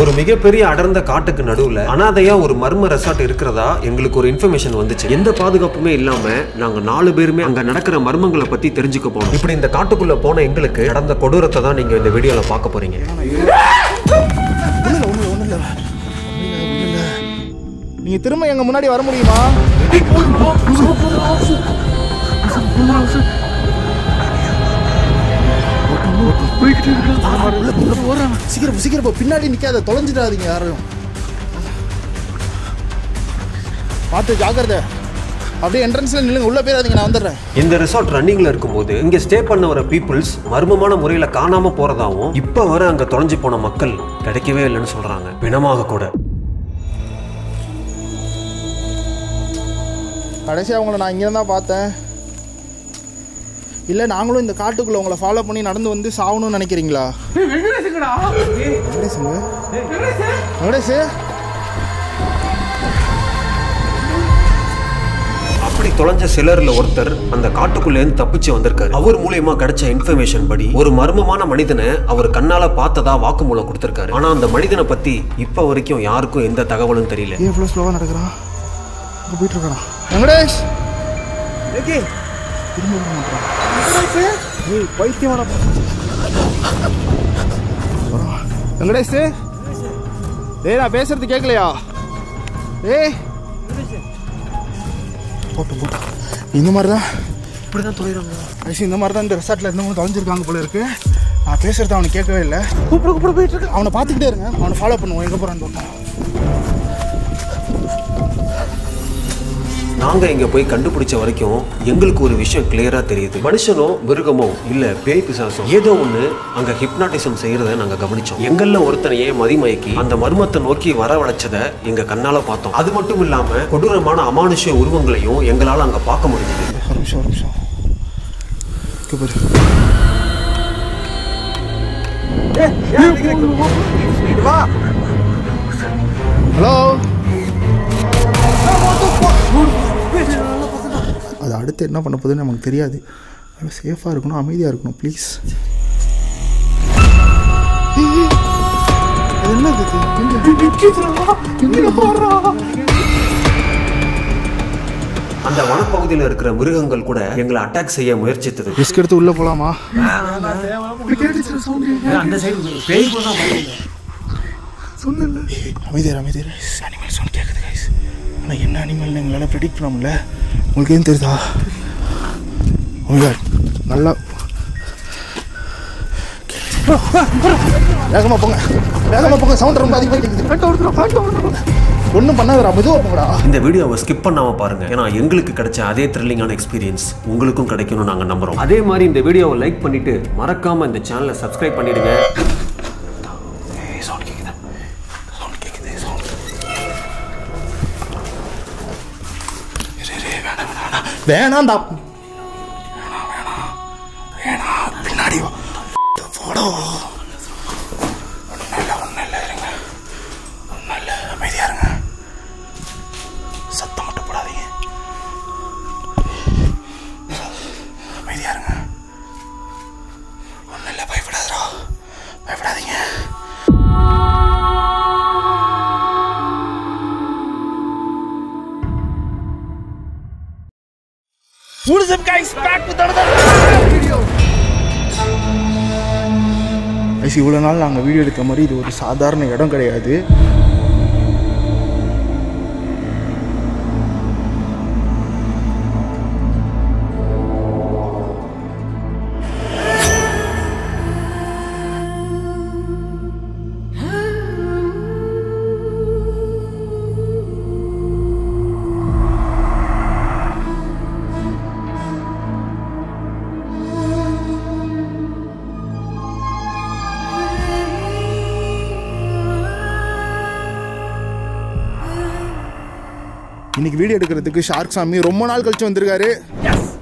ஒரு மிகப்பெரிய அடர்ந்த காட்டுக்கு நடுவுல அனாதையா ஒரு மர்ம ரெசார்ட் இருக்கிறதா எங்களுக்கு ஒரு இன்ஃபர்மேஷன் வந்துச்சு. எந்த பாதுகாப்புமே இல்லாம நாங்க 4 பேருமே அங்க நடக்கிற மர்மங்களை பத்தி தெரிஞ்சுக்க போனோம். இப்படி இந்த காட்டுக்குள்ள போன எங்களுக்கு நடந்த கொடூரத்தை தான் நீங்க இந்த வீடியோல பார்க்க போறீங்க. நீங்க திரும்ப எங்க முன்னாடி வர முடியுமா? சீக்கிரம் சீக்கிரம் பின்னாடி நிக்காத, தொலைஞ்சிடாதீங்க யாரும். பார்த்து ஜாக்கிரதை. அப்படியே என்ட்ரன்ஸ்ல நில்லுங்க, உள்ள போயிடாதீங்க, நான் வந்துடுறேன். இந்த ரிசார்ட் ரன்னிங்ல இருக்கும்போது இங்க ஸ்டே பண்ண வர பீப்புள்ஸ் மர்மமான முறையில காணாம போறதாவும் இப்ப வர அங்க தொலைஞ்சு போன மக்கள் கிடைக்கவே இல்லைன்னு சொல்றாங்க, பிணமாக கூட. கடைசி அவங்கள நான் இங்கே தான் பார்த்தேன். இல்லை நாங்களும் இந்த காட்டுக்குள்ள உங்களை ஃபாலோ பண்ணி நடந்து வந்து சாகணும்னு நினைக்கிறீங்களா? அப்படி தொலைஞ்ச சிலர்ல ஒருத்தர் அந்த காட்டுக்குள்ள இருந்து தப்பிச்சு வந்திருக்காரு. அவர் மூலியமா கிடைச்ச இன்ஃபர்மேஷன் படி ஒரு மர்மமான மனிதனை அவர் கண்ணால பார்த்ததா வாக்குமூலம் கொடுத்திருக்காரு. ஆனா அந்த மனிதனை பத்தி இப்ப வரைக்கும் யாருக்கும் எந்த தகவலும் தெரியல. எவ்வளவு ஸ்லோவா நடக்கிறான், போயிட்டு இருக்கான். வெங்கடேஷ் பைத்தியமான வெங்கடேஷ், டேய் நான் பேசுறது கேட்கலையா? ஏய் போட்டும் போட்டோம். இந்த மாதிரி தான் இப்படிதான் தொலைறாங்க. இந்த மாதிரி தான் இந்த ரெசார்ட்ல இருந்தவங்க தொலைஞ்சிருக்காங்க போல இருக்கு. நான் பேசுறது அவனுக்கு கேட்கவே இல்லை. கூப்பிட போயிட்டு இருக்கு. அவனை பார்த்துக்கிட்டே இருங்க, அவனை ஃபாலோ பண்ணுவோம். எங்க போறான்னு பார்ப்போம். நாங்க இங்க போய் கண்டுபிடிச்ச வரைக்கும் எங்களுக்கு ஒரு விஷயம் கிளியரா தெரியுது. மனுஷனோ மிருகமோ இல்ல பேய் பிசாசோ ஏதோ ஒண்ணு அங்க ஹிப்னாட்டிசம் செய்யறத நாங்க கவனிச்சோம். எங்கள்ல ஒருத்தனையே மதிமயக்கி அந்த மர்மத்தை நோக்கி வரவழைச்சத எங்க கண்ணால பார்த்தோம். அது மட்டும் இல்லாம கொடூரமான அமானுஷ்ய உருவங்களையும் எங்களால அங்க பார்க்க முடிஞ்சது. ஹலோ, அது அடுத்து என்ன பண்ண போகுதுன்னு நமக்கு தெரியாது. சேஃபாக இருக்கணும், அமைதியாக இருக்கணும் ப்ளீஸ். அந்த வனப்பகுதியில் இருக்கிற மிருகங்கள் கூட எங்களை அட்டாக் செய்ய முயற்சித்தது. ரிஸ்க் எடுத்து உள்ள போலாமா? அமைதியார் அமைதியார். அனிமல் சவுண்ட் கேட்குது கைஸ். ஆனால் என்ன அனிமல்னு எங்களால் ப்ரெடிக்ட் பண்ண முடியல. உங்களுக்கு ஏன் தெரியுதா? நல்லா வேகமாக போங்க, வேகமாக போங்க. சவுண்ட் ரொம்ப அதிகமாக கேட்குது. ஒன்றும் பண்ணாதரா, மெதுவாக போங்கடா. இந்த வீடியோவை ஸ்கிப் பண்ணாம பாருங்க. ஏன்னா எங்களுக்கு கிடைச்ச அதே த்ரில்லிங்கான எக்ஸ்பீரியன்ஸ் உங்களுக்கும் கிடைக்கணும்னு நாங்கள் நம்புறோம். அதே மாதிரி இந்த வீடியோவை லைக் பண்ணிட்டு மறக்காம இந்த சேனலை சப்ஸ்கிரைப் பண்ணிடுங்க. வேணாண்டா, பின்னாடி போடோ. ஒன்னும் இல்லை இருங்க, ஒன்னும் இல்லை, அமைதியா இருங்க. சத்தம் மட்டும் போடாதீங்க, அமைதியா இருங்க. ஒன்னும் இல்லை, பயப்படாதரா, பயப்படாதீங்க. What is up guys, back with another video. இவ்வளோ நாள் நாங்கள் வீடியோ எடுத்த மாதிரி இது ஒரு சாதாரண இடம் கிடையாது. இன்னைக்கு வீடியோ எடுக்கிறதுக்கு ஷார்க் சாமி ரொம்ப நாள் கழிச்சு வந்திருக்காரு.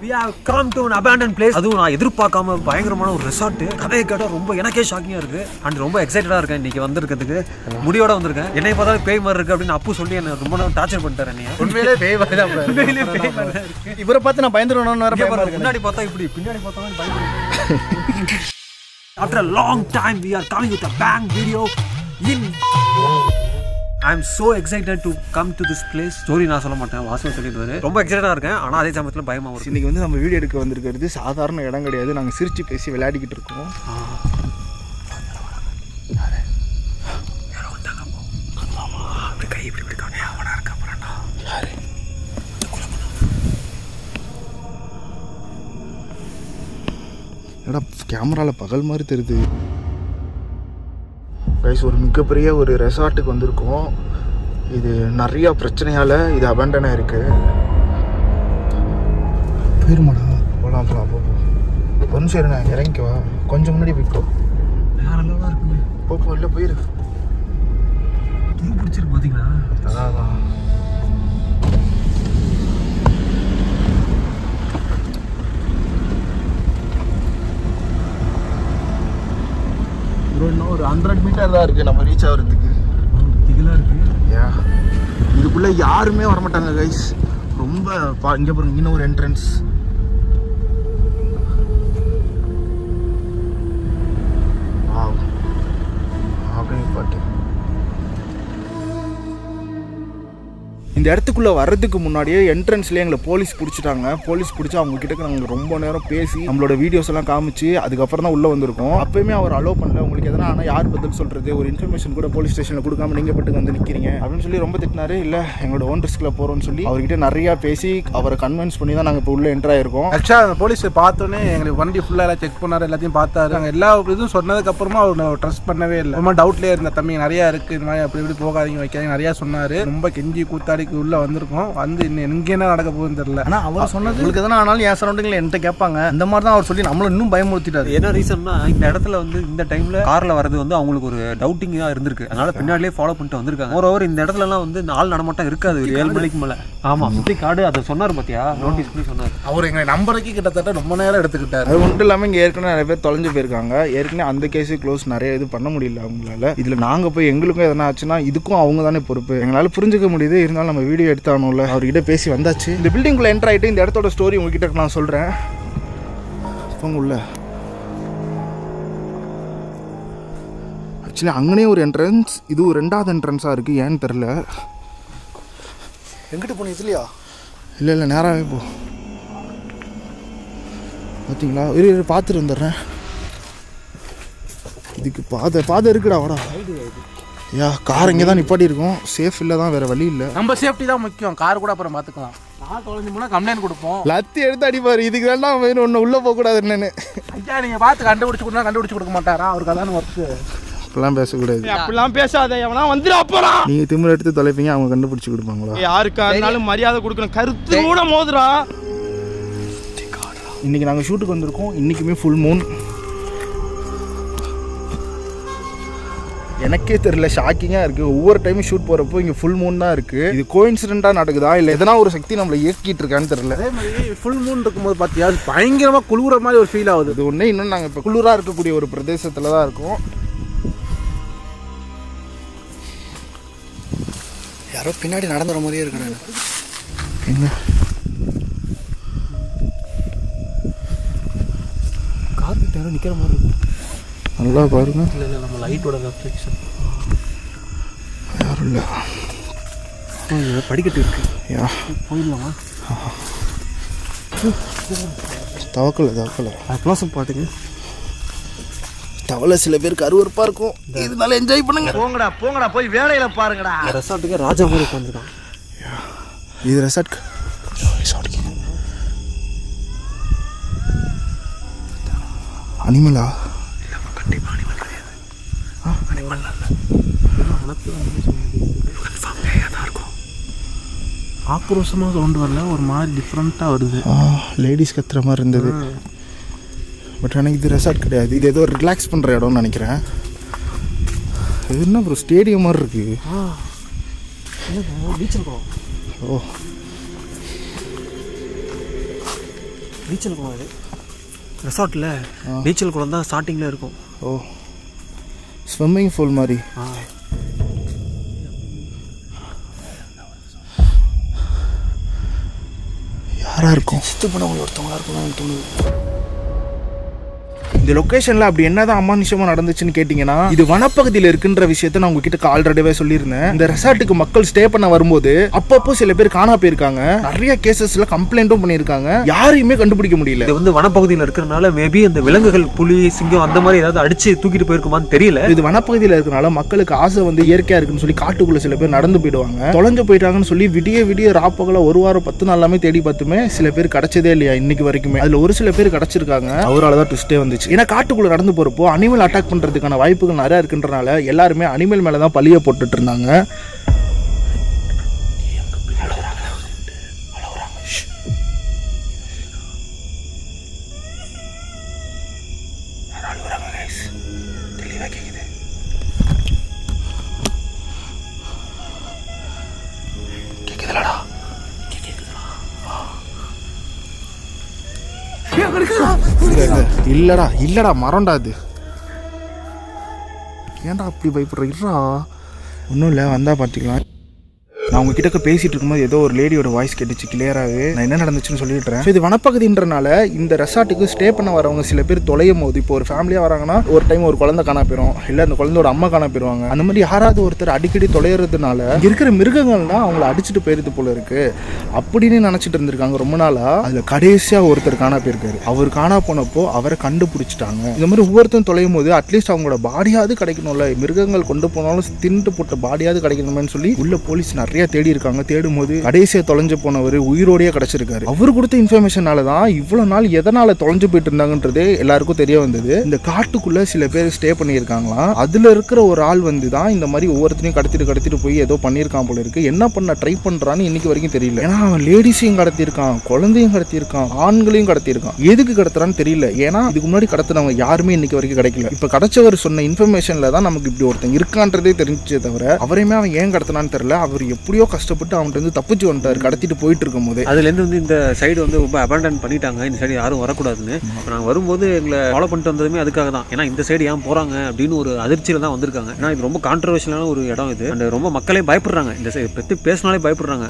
We have come to an abandoned place. அதுவும் நான் எதிர்பார்க்காம பயங்கரமான ஒரு ரெசார்ட். கதையை கேட்டால் ரொம்ப எனக்கே ஷாக்கிங்காக இருக்கு. அண்ட் ரொம்ப எக்ஸைட்டடாக இருக்கேன் இன்னைக்கு வந்திருக்கிறதுக்கு. முடியோட வந்திருக்கேன். என்னை பார்த்தா பேய் மாதிரி இருக்கு அப்படின்னு அப்பு சொல்லி என்ன ரொம்ப நேரம் டார்ச்சர் பண்ணிட்டாரு. என்னைய உண்மையிலே பேய் மாதிரி தான். இவரை பார்த்து நான் பயந்துருவேன். முன்னாடி பார்த்தா இப்படி, பின்னாடி பார்த்தா பயந்துருவேன். After a long time we are coming with a bang video in I am so excited to come to this place. Story நான் சொல்ல மாட்டேன், வாசல் சொல்லிடுவாரு. ரொம்ப எக்ஸைட்டடாக இருக்கேன், ஆனால் அதே சமயத்தில் பயமாக இருக்கும். இன்றைக்கி வந்து நம்ம வீடியோ எடுக்க வந்திருக்கிறது சாதாரண இடம் கிடையாது. நாங்கள் சிரித்து பேசி விளையாடிக்கிட்டு இருக்கோம். கை இப்படி பிடிக்கானே அவனா இருக்க போறான்டா. யாரு? ஏடா கேமராவில் பகல் மாதிரி தெரியுது. கைஸ், ஒரு மிகப்பெரிய ஒரு ரெசார்ட்டுக்கு வந்திருக்கோம். இது நிறையா பிரச்சனையால் இது அபண்டனாக இருக்குது. போயிருமாடா? போகலாம் போகலாம் போகும். கொஞ்சம் சரி, நான் இறங்கிக்குவா. கொஞ்சம் முன்னாடி போய்க்கோ. வேற லெவலாக இருக்குமே. போப்போ, இல்லை போயிரு. பிடிச்சிருக்கு பார்த்தீங்களா? அதான் இன்னும் ஒரு 100 மீட்டர் தான் இருக்குது நம்ம ரீச் ஆகிறதுக்கு. திகிலாக இருக்குது. ஏன் இதுக்குள்ளே யாருமே வரமாட்டாங்க கைஸ். ரொம்ப இங்கே பாருங்க, இன்னும் ஒரு என்ட்ரன்ஸ். அப்படின்னு பாட்டு. இந்த இடத்துக்குள்ளே வர்றதுக்கு முன்னாடியே என்ட்ரன்ஸ்லேயே எங்களை போலீஸ் பிடிச்சிட்டாங்க. போலீஸ் பிடிச்சி அவங்க கிட்ட நாங்கள் ரொம்ப நேரம் பேசி நம்மளோட வீடியோஸ் எல்லாம் காமிச்சு அதுக்கப்புறம் தான் உள்ளே வந்திருக்கோம். அப்பயுமே அவர் அலோவ் பண்ணல. உங்களுக்கு எதனா ஆனால் யார் பதில் சொல்கிறது, ஒரு இன்ஃபர்மேஷன் கூட போலீஸ் ஸ்டேஷனில் கொடுக்காம நீங்கள் பட்டுக்கு வந்து நிற்கிறீங்க அப்படின்னு சொல்லி ரொம்ப திட்டினாரு. இல்லை எங்களோட ஓன் ரிஸ்கில் போகிறோம்னு சொல்லி அவர்கிட்ட நிறையா பேசி அவரை கன்வின்ஸ் பண்ணி தான் நாங்கள் இப்போ உள்ளே என்ட்ரு ஆயிருக்கோம். ஆக்சுவலாக அந்த போலீஸ் பார்த்தோன்னே எங்களுக்கு வண்டி ஃபுல்லாக எல்லாம் செக் பண்ணார், எல்லாத்தையும் பார்த்தாரு. நாங்கள் எல்லா இதுவும் சொன்னதுக்கப்புறமா அவர் ட்ரஸ்ட் பண்ணவே இல்லை. ரொம்ப டவுட்லேயே இருந்த தம்பி நிறையா இருக்குது, இது மாதிரி அப்படி இப்படி போகாதீங்க வைக்காதீங்க நிறையா சொன்னார். ரொம்ப கெஞ்சி கூத்தாடிக்கு உள்ளே வந்திருக்கோம். வந்து எங்கே என்ன நடக்க போகுதுன்னு தெரியல. ஆனால் அவர் சொன்னது உங்களுக்கு எதனா ஆனாலும் என் சரௌண்டிங்கில் என்கிட்ட கேட்பாங்க. இந்த மாதிரி தான் அவர் சொல்லி நம்மளும் இன்னும் பயமுறுத்திட்டாரு. என்ன ரீசன்னா, இந்த இடத்துல வந்து இந்த டைம்ல கார்ல வரது வந்து அவங்களுக்கு ஒரு டவுட்டிங் தான் இருந்திருக்கு. அதனால பின்னாடியே ஃபாலோ பண்ணிட்டு வந்திருக்காங்க. ஓவர் இந்த இடத்துல எல்லாம் வந்து ஆள் நடமாட்டம் இருக்காது 7 மணிக்கு மேல. ஆமா, சுத்தி காடு. அதை சொன்னார் பாத்தியா, நோட்டீஸ் பண்ணி சொன்னார். அவர் எங்களை நம்பருக்கு கிட்டத்தட்ட ரொம்ப நேரம் எடுத்துக்கிட்டாரு. அது மட்டும் இல்லாமல் இங்கே ஏற்கனவே நிறைய பேர் தொலைஞ்சு போயிருக்காங்க. ஏற்கனவே அந்த கேஸு க்ளோஸ், நிறைய இது பண்ண முடியல அவங்களால. இதில் நாங்கள் போய் எங்களுக்கும் எதனா ஆச்சுன்னா இதுக்கும் அவங்க தானே பொறுப்பு. எங்களால் புரிஞ்சுக்க முடியுது, இருந்தாலும் நம்ம வீடியோ எடுத்தானோம்ல. அவர்கிட்ட பேசி வந்தாச்சு. இந்த பில்டிங்குள்ளே என்டர் ஆகிட்டு இந்த இடத்தோட ஸ்டோரி உங்ககிட்ட நான் சொல்கிறேன். போங்க உள்ள. ஆக்சுவலி அங்கனே ஒரு என்ட்ரன்ஸ், இது ஒரு 2வது என்ட்ரன்ஸாக இருக்குது. ஏன்னு தெரில. எங்கிட்ட போன இதுலையா? இல்லை இல்லை, நேராகவே போ. பார்த்தீங்களா? பார்த்துட்டு வந்துடுறேன். இதுக்கு பாதை இருக்குடா. வாடா. யா, கார் இங்கே தான் நிப்பாட்டி இருக்கும். சேஃப் இல்லை தான், வேறு வழி இல்லை. நம்ம சேஃப்டி தான் முக்கியம். கார் கூட அப்புறம் பார்த்துக்கலாம். கார் தொலைஞ்சு போனால் கம்ப்ளைண்ட் கொடுப்போம். லத்தி எடுத்து அடிப்பார். இதுக்கு வேண்டாம் வேணும், ஒன்று உள்ளே போகக்கூடாது. என்னன்னு ஐயா நீங்கள் பார்த்து கண்டுபிடிச்சி கொடுக்க மாட்டாரா? அவருக்கு அதான் ஒர்க்கு. அப்படிலாம் பேசக்கூடாது. அப்படிலாம் பேசாத. எவனா வந்துடும். அப்புறம் நீங்கள் திமிர எடுத்து தொலைப்பீங்க, அவங்க கண்டுபிடிச்சி கொடுப்பாங்களா? யாருக்கா இருந்தாலும் மரியாதை கொடுக்கணும். கருத்து கூட மோதுரா. இன்றைக்கி நாங்கள் ஷூட்டுக்கு வந்திருக்கோம். இன்றைக்குமே ஃபுல் மூன். எனக்கே தெரியல, ஷாக்கிங்காக இருக்குது. ஒவ்வொரு டைமும் ஷூட் போகிறப்போ இங்கே ஃபுல் மூன் தான் இருக்குது. இது கோயின்சிடென்ட்டாக நடக்குதா இல்லை எதனா ஒரு சக்தி நம்மளை இயக்கிட்டு இருக்கான்னு தெரியல. அதே மாதிரி ஃபுல் மூன் இருக்கும்போது பார்த்தியா பயங்கரமாக குளிர மாதிரி ஒரு ஃபீல் ஆகுது. இது ஒன்று. இன்னும் நாங்கள் இப்போ குளிராக இருக்கக்கூடிய ஒரு பிரதேசத்தில் தான் இருக்கோம். யாரோ பின்னாடி நடந்து வர மாதிரியே இருக்கிறாங்க. எங்க கார்கிட்ட யாரும் நிற்கிற மாதிரி இருக்கு. நல்லா பாருங்க. இல்லை இல்லை, நம்ம லைட்டோட ரெஃப்ளெக்ஷன். யாரும் இல்லை. படிக்கட்டு இருக்கு. யா, போயிடலாமா? தவக்கலை க்ளோஸ் பார்த்துங்க. தவளை சில பேருக்கு அருவருப்பாக இருக்கும். இதனால என்ஜாய் பண்ணுங்க. போங்கடா போய் வேலையில பாருங்கடா. ரெசார்ட்டுக்கு ராஜா மாதிரி உட்காந்துருக்கான். இது ரெசார்ட். அனிமலா? கண்டிப்பாக அனிமல் கிடையாது. அனிமல் தான் இருக்கும். ஆக்ரோஷமாக சவுண்டு வரல, ஒரு மாதிரி டிஃப்ரெண்ட்டாக வருது. லேடிஸ் கத்துற மாதிரி இருந்தது. பட் எனக்கு இது ரெசார்ட் கிடையாது. இது ஏதோ ரிலாக்ஸ் பண்ணுற இடம்னு நினைக்கிறேன். இது என்ன ஒரு ஸ்டேடியம் மாதிரி இருக்கு. நீச்சல் குளம். ஓ, நீச்சல் குளம். இது ரெசார்ட்டில் நீச்சல் குளம் தான் ஸ்டார்டிங்கில் இருக்கும். ஓ, ஸ்விம்மிங் பூல் மாதிரி. யாராக இருக்கும்? சித்து பண்ணவங்க ஒருத்தவங்களா இருக்கும்னு எனக்கு தோணுது. இந்த லொகேஷன்ல அப்படி என்னதான் அமானுஷமா நடந்துச்சுன்னு கேட்டீங்கன்னா, இது வனப்பகுதியில் இருக்குன்ற விஷயத்த நான் உங்ககிட்ட ஆல்ரெடிவே சொல்லியிருந்தேன். இந்த ரெசார்ட்டுக்கு மக்கள் ஸ்டே பண்ண வரும்போது அப்பப்போ சில பேர் காணா போயிருக்காங்க. நிறைய கேசஸ்ல கம்ப்ளைண்ட்டும் பண்ணியிருக்காங்க. யாரையுமே கண்டுபிடிக்க முடியல. இது வந்து வனப்பகுதியில் இருக்கிறனால மேபி அந்த விலங்குகள் புலி சிங்கம் அந்த மாதிரி ஏதாவது அடிச்சு தூக்கிட்டு போயிருக்குமான்னு தெரியல. இது வனப்பகுதியில் இருக்கிறனால மக்களுக்கு ஆசை வந்து இயற்கையா இருக்குன்னு சொல்லி காட்டுக்குள்ள சில பேர் நடந்து போயிடுவாங்க. தொலைஞ்சு போயிட்டாங்கன்னு சொல்லி விடிய ராப்பகல ஒரு வாரம் 10 நாள் எல்லாமே தேடி பார்த்துமே சில பேர் கிடைச்சதே இல்லையா இன்னைக்கு வரைக்குமே. அதுல ஒரு சில பேர் கிடைச்சிருக்காங்க. அவரால் ட்விஸ்டே வந்துச்சு. ஏன்னா காட்டுக்குள்ள நடந்து போறப்போ அனிமல் அட்டாக் பண்றதுக்கான வாய்ப்புகள் நிறைய இருக்குன்றனால எல்லாருமே அனிமல் மேலதான் பழிய போட்டுட்டு இருந்தாங்க. இல்லடா மரம்டா அது. ஏன்டா அப்படி பயப்படுற? இருடா, ஒன்றும் இல்லை, வந்தா பார்த்துக்கலாம். நான் உங்ககிட்ட பேசிட்டு இருக்கும்போது ஏதோ ஒரு லேடியோட வாய்ஸ் கேட்டுச்சு கிளியராகவே. நான் என்ன நடந்துச்சுன்னு சொல்லிடுறேன். இது வனப்பகுதின்றனால இந்த ரெசார்ட்டுக்கு ஸ்டே பண்ண வரவங்க சில பேர் தொலையும் போது, இப்போ ஒரு ஃபேமிலியாக வராங்கன்னா ஒரு டைம் ஒரு குழந்தை காணா போயிடும், இல்லை அந்த குழந்தையோட அம்மா காணா போயிடுவாங்க. அந்த மாதிரி யாராவது ஒருத்தர் அடிக்கடி தொலைகிறதுனால இருக்கிற மிருகங்கள்னா அவங்கள அடிச்சுட்டு போயிருது போல இருக்கு அப்படின்னு நினச்சிட்டு இருந்திருக்காங்க ரொம்ப நாளா. அதில் கடைசியாக ஒருத்தர் காணா போயிருக்காரு. அவர் காணா போனப்போ அவரை கண்டுபிடிச்சிட்டாங்க. இந்த மாதிரி ஒவ்வொருத்தரும் தொலையும் போது அட்லீஸ்ட் அவங்களோட பாடியாவது கிடைக்கணும்ல. மிருகங்கள் கொண்டு போனாலும் தின்ட்டு போட்ட பாடியாவது கிடைக்கணும்னு சொல்லி உள்ள போலீஸ் நிறைய தேடி இருக்காங்க. தேடும் போது கடைசியா தொலைஞ்சு போனவர் உயிரோடய கிடைச்சிருக்காரு. அவரு கொடுத்த இன்ஃபர்மேஷனால தான் இவ்வளவு நாள் எதனால தொலைஞ்சு போயிட்டு இருந்தாங்கன்றது எல்லாருக்கும் தெரிய வந்தது. இந்த காட்டுக்குள்ள சில பேர் ஸ்டே பண்ணியிருக்காங்களாம். அதுல இருக்கிற ஒரு ஆள் வந்து தான் இந்த மாதிரி ஒவ்வொருத்தரையும் கடத்திட்டு போய் ஏதோ பண்ணியிருக்கான் போல இருக்கு. என்ன பண்ண ட்ரை பண்றான்னு இன்னைக்கு வரைக்கும் தெரியல. ஏன்னா அவன் லேடிஸையும் கடத்திருக்கான், குழந்தையும் கடத்திருக்கான், ஆண்களையும் கடத்திருக்கான். எதுக்கு கடத்துறான்னு தெரியல. ஏன்னா இதுக்கு முன்னாடி கடத்தினவங்க யாருமே இன்னைக்கு வரைக்கும் கிடைக்கல. இப்ப கிடைச்சவர் சொன்ன இன்ஃபர்மேஷன்ல தான் நமக்கு இப்படி ஒருத்தன் இருக்கான்றதே தெரிஞ்சே தவிர அவரையுமே அவன் ஏன் கடத்தினான்னு தெரியல. அவர் எப்படியோ கஷ்டப்பட்டு அவன்கிட்ட இருந்து தப்பிச்சு வந்துட்டாரு கடத்திட்டு போயிட்டு இருக்கும் போது. அதுல இருந்து வந்து இந்த சைடு வந்து ரொம்ப அபேண்டன் பண்ணிட்டாங்க. இந்த சைடு யாரும் வரக்கூடாதுன்னு. நாங்கள் வரும்போது எங்களை ஃபாலோ பண்ணிட்டு வந்ததுமே அதுக்காக தான். ஏன்னா இந்த சைடு ஏன் போறாங்க அப்படின்னு ஒரு அதிர்ச்சியில தான் வந்திருக்காங்க. ஏன்னா இது ரொம்ப கான்ட்ரவர்ஷியலான ஒரு இடம் இது. அண்ட் ரொம்ப மக்களே பயப்படுறாங்க. இந்த சைடு பத்தி பேசினாலே பயப்படுறாங்க.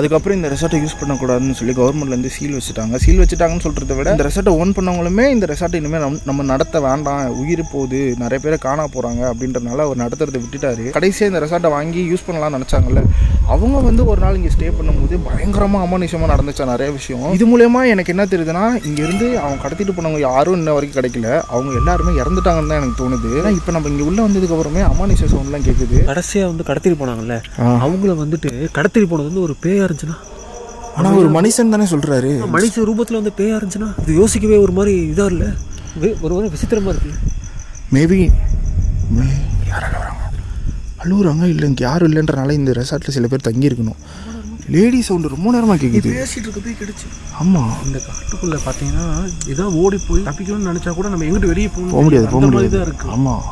அதுக்கப்புறம் இந்த ரெசார்ட்டை யூஸ் பண்ணக்கூடாதுன்னு சொல்லி கவர்மெண்ட்ல இருந்து சீல் வச்சுட்டாங்க. சீல் வச்சுட்டாங்கன்னு சொல்றதை விட இந்த ரெசார்ட்டை ஓன் பண்ணவங்களுமே இந்த ரெசார்ட்டை இனிமேல் நம்ம நடத்த வேண்டாம், உயிர் போகுது, நிறைய பேரை காணா போறாங்க அப்படின்றனால அவர் நடத்துறதை விட்டுட்டாரு. கடைசியாக இந்த ரெசார்ட்டை வாங்கி யூஸ் பண்ணலாம்னு நினைச்சாங்கல்ல, அவங்க வந்து ஒரு நாள் இங்கே ஸ்டே பண்ணும்போது பயங்கரமாக அமானுஷமாக நடந்துச்சா நிறைய விஷயம். இது மூலமா எனக்கு என்ன தெரியுதுன்னா, இங்கேருந்து அவங்க கடத்திட்டு போனவங்க யாரும் இன்ன வரைக்கும் கிடைக்கல. அவங்க எல்லாருமே இறந்துட்டாங்கன்னு தான் எனக்கு தோணுது. ஏன்னா இப்போ நம்ம இங்கே உள்ள வந்ததுக்கு அப்புறமே அமானுஷ சவுண்ட்லாம் கேட்குது. கடைசியாக வந்து கடத்திட்டு போனாங்கல்ல, அவங்கள வந்துட்டு கடத்திட்டு போனது வந்து ஒரு பேயா இருந்துச்சுன்னா, ஆனால் ஒரு மனுஷன் தானே சொல்கிறாரு. மனுஷ ரூபத்தில் வந்து பேயா இருந்துச்சுன்னா இது யோசிக்கவே ஒரு மாதிரி இதாக இல்லை, ஒரு விசித்திரமாக இருக்கு. மேபி யாரால வராங்க அழுகுறாங்க, இல்லை இங்கே யாரும் இல்லைன்றனால இந்த ரெசார்ட்டில் சில பேர் தங்கியிருக்கணும். லேடி சவுண்டு ரொம்ப நேரமாக கேட்குது. பேசிட்டு இருக்க போய் கிடைச்சு. ஆமாம், இந்த காட்டுக்குள்ள பார்த்தீங்கன்னா ஏதாவது ஓடி போய் தப்பிக்கணும்னு நினச்சா கூட நம்ம எங்கிட்ட வெளியே போக முடியாது. இருக்கு. ஆமாம்,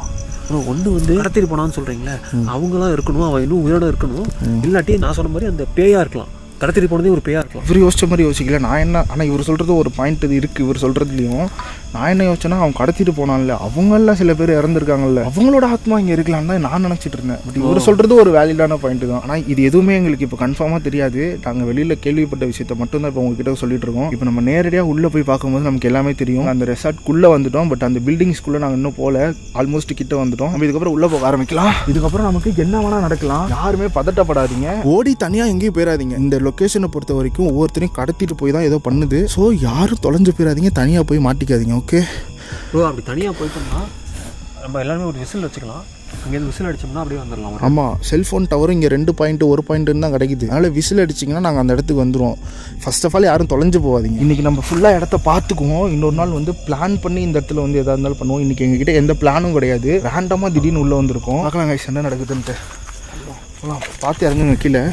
ஒன்று வந்து கடத்திட்டு போனான்னு சொல்கிறீங்களே, அவங்களாம் இருக்கணும், அவன் இன்னும் உயிரோட இருக்கணும். இல்லாட்டி நான் சொன்ன மாதிரி அந்த பேயா இருக்கலாம், கடத்திட்டு போனதே ஒரு பேயா இருக்கலாம். இவர் யோசிச்ச மாதிரி யோசிக்கல நான் என்ன. ஆனால் இவர் சொல்கிறது ஒரு பாயிண்ட் இது இருக்குது. இவர் சொல்கிறதுலையும் நான் என்ன யோசிச்சேன்னா, அவன் கடத்திட்டு போனான்ல, அவங்களாம் சில பேர் இறந்துருக்காங்கல்ல, அவங்களோட ஆத்மா இங்கே இருக்கலான்னு தான் நான் நினச்சிட்டு இருந்தேன். பட் இவர் சொல்கிறது ஒரு வேலிடான பாயிண்ட் தான். ஆனால் இது எதுவுமே எங்களுக்கு இப்போ கன்ஃபார்மாக தெரியாது. நாங்கள் வெளியில் கேள்விப்பட்ட விஷயத்த மட்டும்தான் இப்போ உங்ககிட்ட சொல்லிட்டு இருக்கோம். இப்போ நம்ம நேரடியாக உள்ளே போய் பார்க்கும்போது நமக்கு எல்லாமே தெரியும். அந்த ரெசார்ட்குள்ளே வந்துட்டோம். பட் அந்த பில்டிங்ஸ்குள்ளே நாங்கள் இன்னும் போல, ஆல்மோஸ்ட் கிட்ட வந்துட்டோம். நம்ம இதுக்கப்புறம் உள்ளே போக ஆரம்பிக்கலாம். இதுக்கப்புறம் நமக்கு என்ன வேணா நடக்கலாம். யாருமே பதட்டப்படாதீங்க, ஓடி தனியாக எங்கேயும் போயிடாதீங்க. இந்த லொக்கேஷனை பொறுத்த வரைக்கும் ஒவ்வொருத்தரையும் கடத்திட்டு போய் தான் ஏதோ பண்ணுது. ஸோ யாரும் தொலைஞ்சு போயிடாதீங்க, தனியாக போய் மாட்டிக்காதீங்க. ஓகே ப்ரோ, அப்படி தனியாக போயிட்டோம்னா நம்ம எல்லாருமே ஒரு விசில் வச்சுக்கலாம். இங்கேருந்து விசில் அடிச்சோம்னா அப்படியே வந்துடலாம். ஆமாம், செல்ஃபோன் டவரும் இங்கே 2 பாயிண்ட் 1 பாயிண்ட்டுன்னு தான் கிடைக்குது. அதனால் விசில் அடிச்சிங்கன்னா நாங்கள் அந்த இடத்துக்கு வந்துடுவோம். ஃபர்ஸ்ட் ஆஃப் ஆல் யாரும் தொலைஞ்சு போகாதீங்க. இன்றைக்கி நம்ம ஃபுல்லாக இடத்த பார்த்துக்குவோம். இன்னொரு நாள் வந்து பிளான் பண்ணி இந்த இடத்துல வந்து எதாக இருந்தாலும் பண்ணுவோம். இன்றைக்கி எங்ககிட்ட எந்த பிளானும் கிடையாது. ரேண்டமாக திடீர்னு உள்ளே வந்திருக்கோம். பார்க்கலாம் கைஸ் என்ன நடக்குதுன்ட்டு. பார்த்து இறங்குங்க கீழே.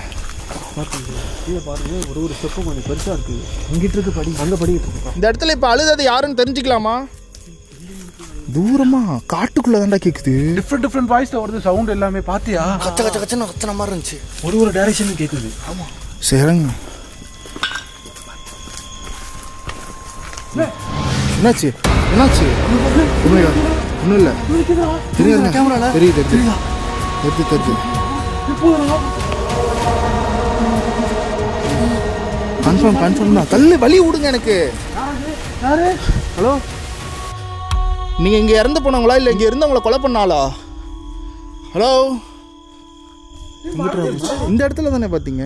கீழே பாருங்க, ஒரு ஸ்டெப்பும் கொஞ்சம் பெருசாக இருக்குது. இங்கிட்டு இருக்கு படி, அங்கே படிக்கிட்டு இருக்கு. இந்த இடத்துல இப்போ அழுது யாருன்னு தெரிஞ்சுக்கலாமா? தூரமா காட்டுக்குள்ள தான்டா கேக்குது. டிஃப்ரெண்ட் வாய்ஸ்ல வருது சவுண்ட் எல்லாமே. பாத்தியா? கச்சன மாதிரி இருந்துச்சு. ஒரு டைரக்ஷன் கேக்குது. ஆமா, சரிங்க. என்னாச்சு? ஒன்றும் இல்லை. தெரியுது. கன்ஃபார்ம் தான். தள்ளு, வழி விடுங்க எனக்கு. ஹலோ, நீங்கள் இங்கே இறந்து போனவங்களா இல்லை இங்கே இருந்தவங்கள கொலை பண்ணாளா? ஹலோ, இந்த இடத்துல தானே பார்த்தீங்க?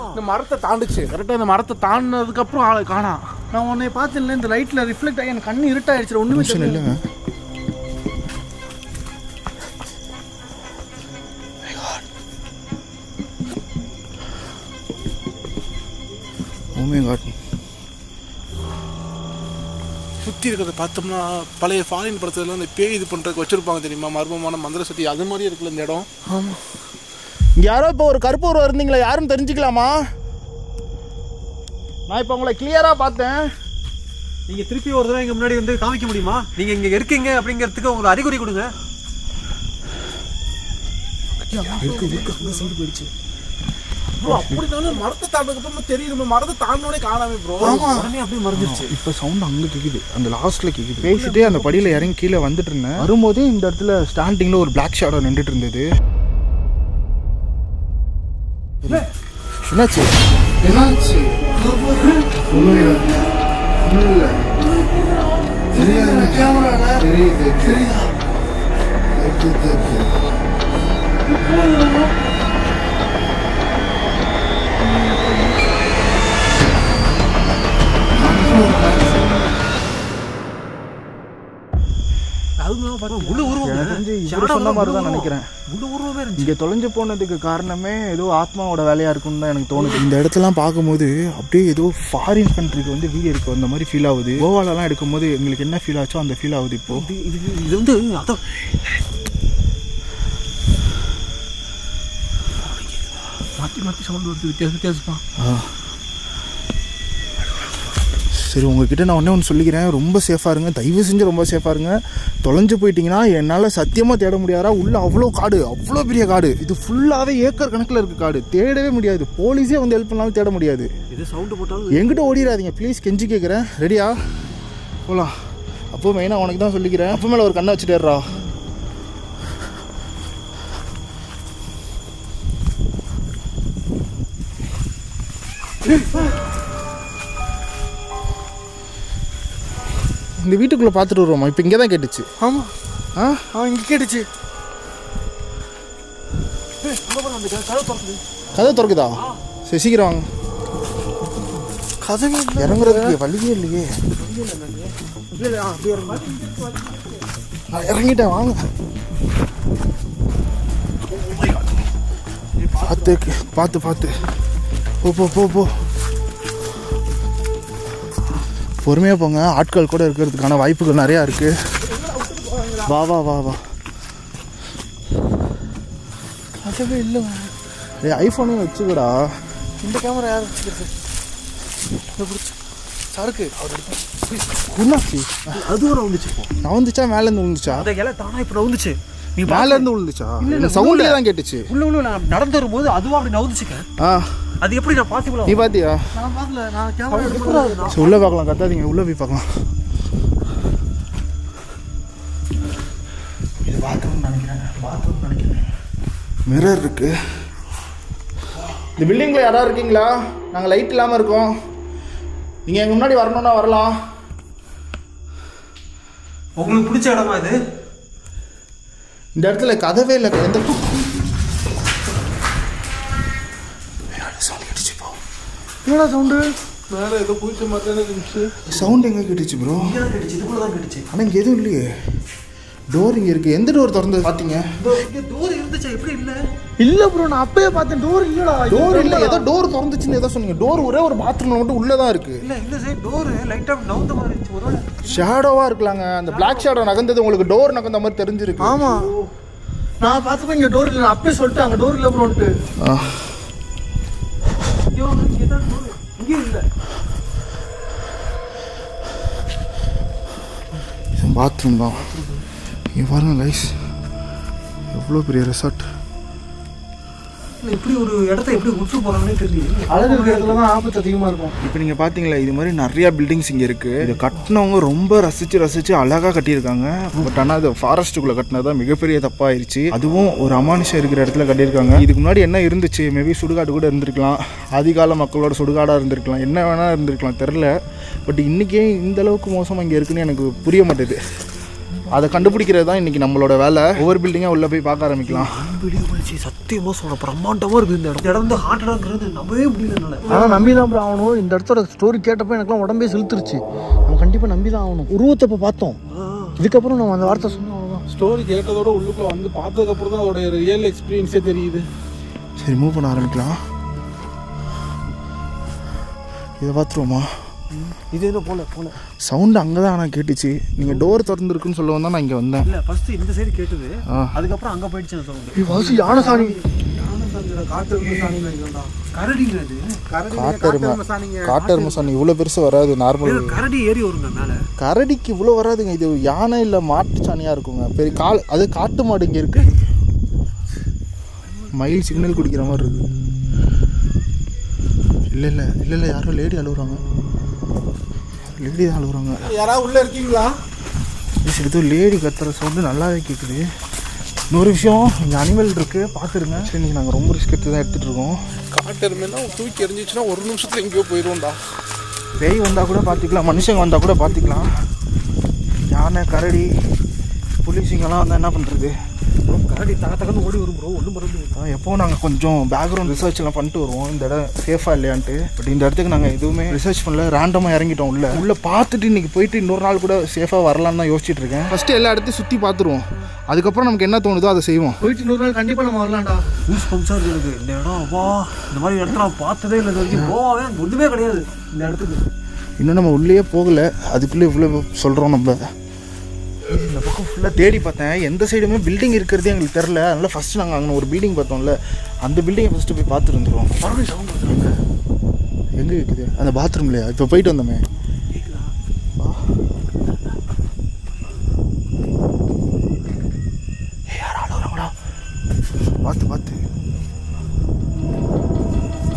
இந்த மரத்தை தாண்டுச்சு கரெக்டாக. இந்த மரத்தை தாண்டினதுக்கப்புறம் ஆளை காணா. நான் உன்னை பார்த்தேன்ல, இந்த லைட்ல ரிஃப்ளெக்ட் ஆகி எனக்கு கண்ணு இருட்டாயிடுச்சு. ஒண்ணுமே இல்லைங்க. Oh my God. சுற்றி இருக்கிறத பார்த்தோம்னா பழைய ஃபாரின் படத்துல அந்த பேய் இது பண்ணுறதுக்கு வச்சுருப்பாங்க தெரியுமா, மர்மமான மந்திர சக்தி, அது மாதிரி இருக்குல்ல இந்த இடம். ஆமாம். இங்கே யாரோ இப்போ ஒரு கருப்பு உருவம் இருந்தீங்களா, யாருன்னு தெரிஞ்சுக்கலாமா? நான் இப்போ உங்களை கிளியராக பார்த்தேன். நீங்கள் திருப்பி ஒரு தடவை எங்கள் முன்னாடி வந்து காமிக்க முடியுமா? நீங்கள் இங்கே இருக்கீங்க அப்படிங்கிறதுக்கு உங்களுக்கு அறிகுறி கொடுங்க. போயிடுச்சு. அப்படினாலும் மரத்தை தாண்டதுக்கப்புறம் தெரியுது, மரத்தை தாண்டோடனே காணாமே ப்ரோ. உடனே அப்படியே மறைஞ்சிருச்சு. இப்போ சவுண்ட் அங்கே கேட்குது, அந்த லாஸ்ட்டில் கேட்குது. பேசிட்டே அந்த படியில் இறங்கி கீழே வந்துட்டு இருந்தேன். வரும்போதே இந்த இடத்துல ஸ்டாண்டிங்கில் ஒரு பிளாக் ஷேடோ நின்றுட்டு இருந்தது. என்னாச்சு? என்னாச்சு? இங்கே தொலைஞ்சு போனதுக்கு காரணமே ஏதோ ஆத்மாவோட வேலையா இருக்குன்னு தான் எனக்கு தோணுது. இந்த இடத்தெல்லாம் பார்க்கும்போது அப்படியே ஏதோ ஃபாரின் கண்ட்ரிக்கு வந்து வீடியோ எடுக்கும் அந்த மாதிரி ஃபீல் ஆகுது. கோவாலெல்லாம் எடுக்கும்போது எங்களுக்கு என்ன ஃபீல் ஆச்சோ அந்த ஃபீல் ஆகுது. இப்போ இது வந்து அதான் மாற்றி மாற்றி சவுண்ட் வருது, வித்தியாசமா. சரி, உங்ககிட்ட நான் ஒன்றே ஒன்று சொல்லிக்கிறேன், ரொம்ப சேஃபாக இருங்க, தயவு செஞ்சு ரொம்ப சேஃபாக இருங்க. தொலைஞ்சு போயிட்டீங்கன்னா என்னால் சத்தியமாக தேட முடியாதா? உள்ளே அவ்வளோ காடு, அவ்வளோ பெரிய காடு. இது ஃபுல்லாகவே ஏக்கர் கணக்கில் இருக்குது காடு. தேடவே முடியாது, போலீஸே வந்து ஹெல்ப் பண்ணாலும் தேட முடியாது. இது சவுண்டு போட்டாலும் என்கிட்ட ஓடிடாதீங்க ப்ளீஸ், கெஞ்சி கேட்குறேன். ரெடியா? போகலாம். அப்போ மெயினாக உனக்கு தான் சொல்லிக்கிறேன், அப்போ மேலே ஒரு கண்ணை வச்சுட்டேறா. இந்த வீட்டுக்குள்ளே பார்த்துட்டு வருவோமா? இப்போ இங்கே தான் கேட்டுச்சு. ஆமாம். இங்கே கேட்டுச்சு. கதை திறக்குதா? சரி, சீக்கிரம் வாங்க. கதவே இறங்குறதுக்கு வழியே இல்லையே. நான் இறங்கிட்டேன், வாங்க. பார்த்து பார்த்து பார்த்து போ போ போ போ. பொறுமையாக போங்க, ஆட்கள் கூட இருக்கிறதுக்கான வாய்ப்புகள் நிறையா இருக்குது. வா வா வா வா. அதுவே இல்லைங்க. ஐஃபோனையும் வச்சுக்கடா. இந்த கேமரா யார் வச்சுக்கிறது? சருக்கு உன்னாச்சு? அது ஒரு வந்துச்சு. நான் வந்துச்சா மேலேருந்து விழுந்துச்சா? அந்த இலை தானா இப்போ நவுந்துச்சு. நீ மேலேருந்து விழுந்துச்சா? சவுண்டே தான் கேட்டுச்சு. உள்ள நான் நடந்து வரும்போது அதுவும் அப்படி நவுந்துச்சுக்க. அது எப்படி நான் பாசிபிளா? நீ பாத்தியா? நான் பார்க்கல, நான் கேமரா உள்ள பார்க்கலாம், கத்தாதீங்க, உள்ள போய் பார்க்கலாம். இது பாத்ரூம் நினைக்கிறேன். மிரர் இருக்கு. இந்த பில்டிங்கில் யாராவது இருக்கீங்களா? நாங்கள் லைட் இல்லாமல் இருக்கோம். நீங்கள் எங்கள் முன்னாடி வரணும்னா வரலாம். உங்களுக்கு பிடிச்ச இடமா இது? இந்த இடத்துல கதவே இல்லை. எந்த சவுண்ட் கேட்டுச்சு? போ. என்னடா சவுண்டு? மேலே ஏதோ பூச்சி மாதிரி இருந்துச்சு. சவுண்ட் எங்கே கேட்டுச்சு ப்ரோ? இதுக்குள்ள தான் கேட்டுச்சு. ஆனால் இங்கே எதுவும் இல்லையே. டோர் இங்கே இருக்குது. எந்த டோர் திறந்தது பார்த்தீங்க? டோர் இருந்துச்சா? எப்படி இல்லை? இல்லை ப்ரோ, நான் அப்பயே பார்த்தேன். டோர் இல்லைடா. டோர் இல்லை, ஏதோ டோர் திறந்துச்சுன்னு ஏதோ சொன்னீங்க. டோர் ஒரே ஒரு பாத்ரூம்ல மட்டும் உள்ளே தான் இருக்குது. இல்லை, இந்த சைடு டோர் லைட்டாக நவுந்த மாதிரி இருந்துச்சு. ஒரு ஷேடோவாக இருக்கலாங்க. அந்த பிளாக் ஷேடோ நகர்ந்தது உங்களுக்கு டோர் நகர்ந்த மாதிரி தெரிஞ்சிருக்கு. ஆமாம், நான் பார்த்துப்பேன். இங்கே டோர் இல்லை, நான் அப்பயே சொல்லிட்டேன் அங்கே டோர் இல்லை ப்ரோன்ட்டு. இங்கே இல்லை. பாத்ரூம் தான். இங்கே பாருங்க கைஸ், எவ்வளோ பெரிய ரெசார்ட். இப்படி ஒரு இடத்த எப்படி விட்டு போகிறாங்கன்னே தெரியல. அழகு இருக்கிற இடத்துல தான் ஆபத்து அதிகமாக இருக்கும். இப்போ நீங்கள் பார்த்தீங்களா, இது மாதிரி நிறையா பில்டிங்ஸ் இங்கே இருக்குது. இதை கட்டினவங்க ரொம்ப ரசித்து அழகாக கட்டியிருக்காங்க. பட் ஆனால் அது ஃபாரஸ்ட்டுக்குள்ளே கட்டினது தான் மிகப்பெரிய தப்பாயிருச்சு. அதுவும் ஒரு அமானுஷம் இருக்கிற இடத்துல கட்டியிருக்காங்க. இதுக்கு முன்னாடி என்ன இருந்துச்சு? மேபி சுடுகாடு கூட இருந்திருக்கலாம், ஆதிகால மக்களோட சுடுகாடாக இருந்திருக்கலாம், என்ன வேணால் இருந்திருக்கலாம், தெரில. பட் இன்றைக்கே இந்த அளவுக்கு மோசமாக இங்கே இருக்குன்னு எனக்கு புரிய மாட்டேது. அதை கண்டுபிடிக்கிறது தான் இன்னைக்கு நம்மளோட வேலை. ஒவ்வொரு பில்டிங்காக உள்ளே போய் பார்க்க ஆரம்பிக்கலாம். சத்தியமாக சொல்கிறேன், பிரம்மாண்டமாக இருக்குது இந்த இடம். இடம் வந்து ஹார்ட்டடாகிறது நம்பவே முடியல. ஆனால் நம்பி தான் ஆகணும். இந்த இடத்தோட ஸ்டோரி கேட்டப்போ எனக்குலாம் உடம்பே செலுத்துருச்சு. நம்ம கண்டிப்பாக நம்பி தான் ஆகணும். உருவத்தை இப்போ பார்த்தோம், இதுக்கப்புறம் நம்ம அந்த வார்த்தை சொன்னோம். அவ்வளோதான். ஸ்டோரி கேட்டதோட உள்ளுக்குள்ள வந்து பார்த்ததுக்கப்புறம் தான் அதோட ரியல் எக்ஸ்பீரியன்ஸே தெரியுது. சரி, மூவ் பண்ண ஆரம்பிக்கலாம். இதை பார்த்துருவோமா? இது என்ன போல சவுண்டு அங்கே தான் ஆனால் கேட்டுச்சு. நீங்கள் டோர் திறந்துருக்குன்னு சொல்ல வந்தால் நான் இங்கே வந்தேன். இல்லை, ஃபஸ்ட்டு இந்த சைடு கேட்டுது, அதுக்கப்புறம் அங்கே போயிடுச்சு அந்த சவுண்டு. வாசி யானை சாணி, காட்டெருமை சாணி இவ்வளோ பெருசு வராது. நார்மல் கரடி ஏறி வருங்க மேலே. கரடிக்கு இவ்வளோ வராதுங்க. இது யானை இல்லை மாட்டு சாணியாக இருக்குங்க. பெரிய அது காட்டு மாடு இங்கே இருக்கு. மயில் சிக்னல் குடிக்கிற மாதிரி இருக்கு. இல்லை யாரோ லேடி அழுகுறாங்க. லேடி தான் அழுகுறாங்க. யாராவது உள்ளே இருக்கீங்களா? ஏதோ லேடி கத்துற சவுண்டு நல்லாவே கேட்குது. இன்னொரு விஷயம், இங்கே அனிமல் இருக்குது, பார்த்துருங்க. சரி, நீங்கள் நாங்கள் ரொம்ப ரிஸ்க் எடுத்து தான் எடுத்துகிட்டு இருக்கோம். காட்டெருமைனா தூக்கி எரிஞ்சிச்சுன்னா ஒரு நிமிஷத்தில் எங்கேயோ போயிடுவோம்டா. பேய் வந்தால் கூட பார்த்துக்கலாம், மனுஷங்க வந்தால் கூட பார்த்துக்கலாம். யானை, கரடி, புலிசிங்கெல்லாம் வந்தால் என்ன பண்ணுறது? கரடி தகன்னு ஓடி வரும் ப்ரோ, ஒன்றும் மறந்து. எப்போ நாங்கள் கொஞ்சம் பேக்ரவுண்ட் ரிசர்ச் எல்லாம் பண்ணிட்டு வருவோம், இந்த இடம் சேஃபாக இல்லையான்ட்டு. பட் இந்த இடத்துக்கு நாங்கள் எதுவுமே ரிசர்ச் பண்ணல, ரேண்டமாக இறங்கிட்டோம். உள்ள பார்த்துட்டு இன்றைக்கி போயிட்டு இன்னொரு நாள் கூட சேஃபாக வரலான்னு தான் யோசிச்சுட்டு இருக்கேன். ஃபஸ்ட்டு எல்லா இடத்தையும் சுற்றி பார்த்துருவோம், அதுக்கப்புறம் நமக்கு என்ன தோணுதோ அதை செய்வோம். போயிட்டு இன்னொரு நாள் கண்டிப்பாக நம்ம வரலாம்டா. நியூஸ் பம்ப்ஸாக இருக்குது இந்த இடம். வா, இந்த மாதிரி இடத்துல நான் பார்த்ததே இல்லை இது வரைக்கும். போவே ஒன்றுமே கிடையாது இந்த இடத்துக்கு. இன்னும் நம்ம உள்ளே போகலை, அதுக்குள்ளே இவ்வளோ சொல்கிறோம். நம்ம இந்த பக்கம் ஃபுல்லாக தேடி பார்த்தேன், எந்த சைடுமே பில்டிங் இருக்கிறதே எங்களுக்கு தெரில. அதனால் ஃபஸ்ட்டு நாங்கள் அங்கே ஒரு பில்டிங் பார்த்தோம்ல, அந்த பில்டிங்கை ஃபஸ்ட்டு போய் பார்த்துட்டு வந்துடுவோம். எங்கே இருக்குது? அந்த பாத்ரூம்லையா? இப்போ போயிட்டு வந்தோமே.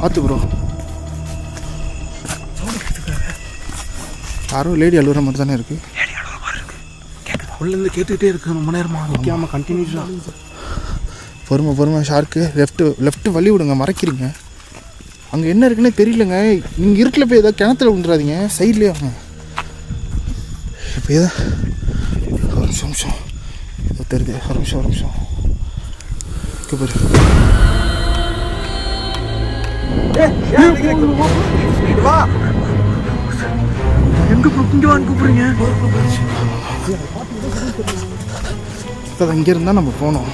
பார்த்து ப்ரோ, யாரும் லேடி அழுகுற மாதிரி தானே இருக்குது. உள்ளேருந்து கேட்டுக்கிட்டே இருக்கு ரொம்ப நேரமாக நிற்காமல் கண்டினியூஸாக. பொறுமை ஷார்க்கு. லெஃப்ட்டு வழி விடுங்க, மறைக்கிறீங்க. அங்கே என்ன இருக்குன்னே தெரியலங்க. நீங்கள் இருட்டில் போய் ஏதாவது கிணத்துல விழுந்துடாதீங்க, சைட்லேயே வாங்க. இப்போ ஏதோ ஒரு நிமிஷம் ஏதோ தெரியுது. ஒரு நிமிஷம் பாரு. எங்கே இங்கே வாங்க கூப்பிடுறீங்க? இப்போ இங்கே இருந்தால் நம்ம போனோம்.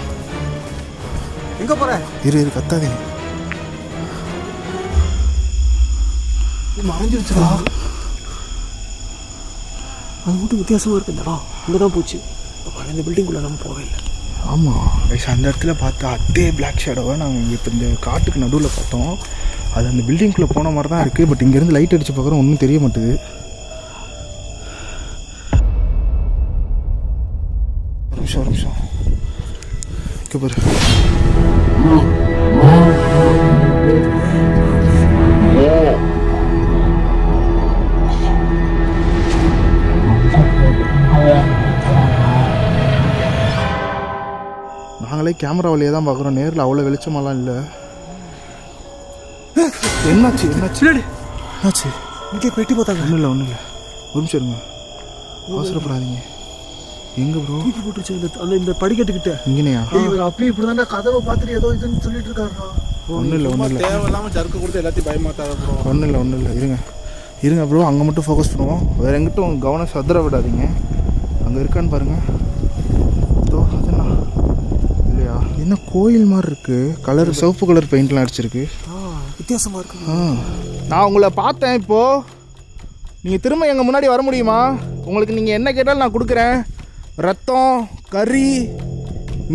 எங்கே போகிற? இரு கத்தாதீங்க. மறைஞ்சிருச்சுடா. அது மட்டும் வித்தியாசமாக இருக்கு இந்த இடம். இங்கே தான் போச்சு. இந்த பில்டிங்குள்ளே நம்ம போகவே இல்லை. ஆமாம், அந்த இடத்துல பார்த்தா அதே பிளாக் ஷேடோவை நாங்கள் இங்கே இப்போ இந்த காட்டுக்கு நடுவில் பார்த்தோம். அது அந்த பில்டிங்குள்ளே போன மாதிரி தான் இருக்குது. பட் இங்கேருந்து லைட் அடித்து பார்க்குறோம், ஒன்றும் தெரிய மாட்டுது. ஒரு நிமிஷம் இங்கே பாரு. நாங்களே கேமரா வழியாக தான் பார்க்குறோம், நேரில் அவ்வளோ வெளிச்சமெல்லாம் இல்லை. என்னாச்சு இங்கே பெட்டி பார்த்தாங்க. ஒன்றும் இல்லை ஒரு நிமிஷம் இருங்க, அவசரப்படாதீங்க. எங்கே ப்ரோ? தூக்கி போட்டுருச்சு இந்த படிக்கட்டுக்கிட்ட. இங்கேயா? அப்படியே இப்படி தானே கதவை பார்த்துட்டு ஏதோ இதுன்னு சொல்லிட்டு இருக்காருண்ணா. ஒன்றும் இல்லை தேவையில்லாமல் ஜர்க்கு கொடுத்து எல்லாத்தையும் பயமாத்தாத ப்ரோ. ஒன்றும் இல்லை இருங்க ப்ரோ, அங்கே மட்டும் ஃபோக்கஸ் பண்ணுவோம். வேறு எங்கிட்டும் கவனம் சதுர விடாதீங்க. அங்கே இருக்கான்னு பாருங்கள். இதோ அதுண்ணா இல்லையா? என்ன கோயில் மாதிரி இருக்குது, கலர் சிவப்பு கலர் பெயிண்ட்லாம் அடிச்சிருக்கு, வித்தியாசமாக இருக்கு. நான் உங்களை பார்த்தேன். இப்போது நீங்கள் திரும்ப எங்கள் முன்னாடி வர முடியுமா? உங்களுக்கு நீங்கள் என்ன கேட்டாலும் நான் கொடுக்குறேன். ரத்தம், கறி,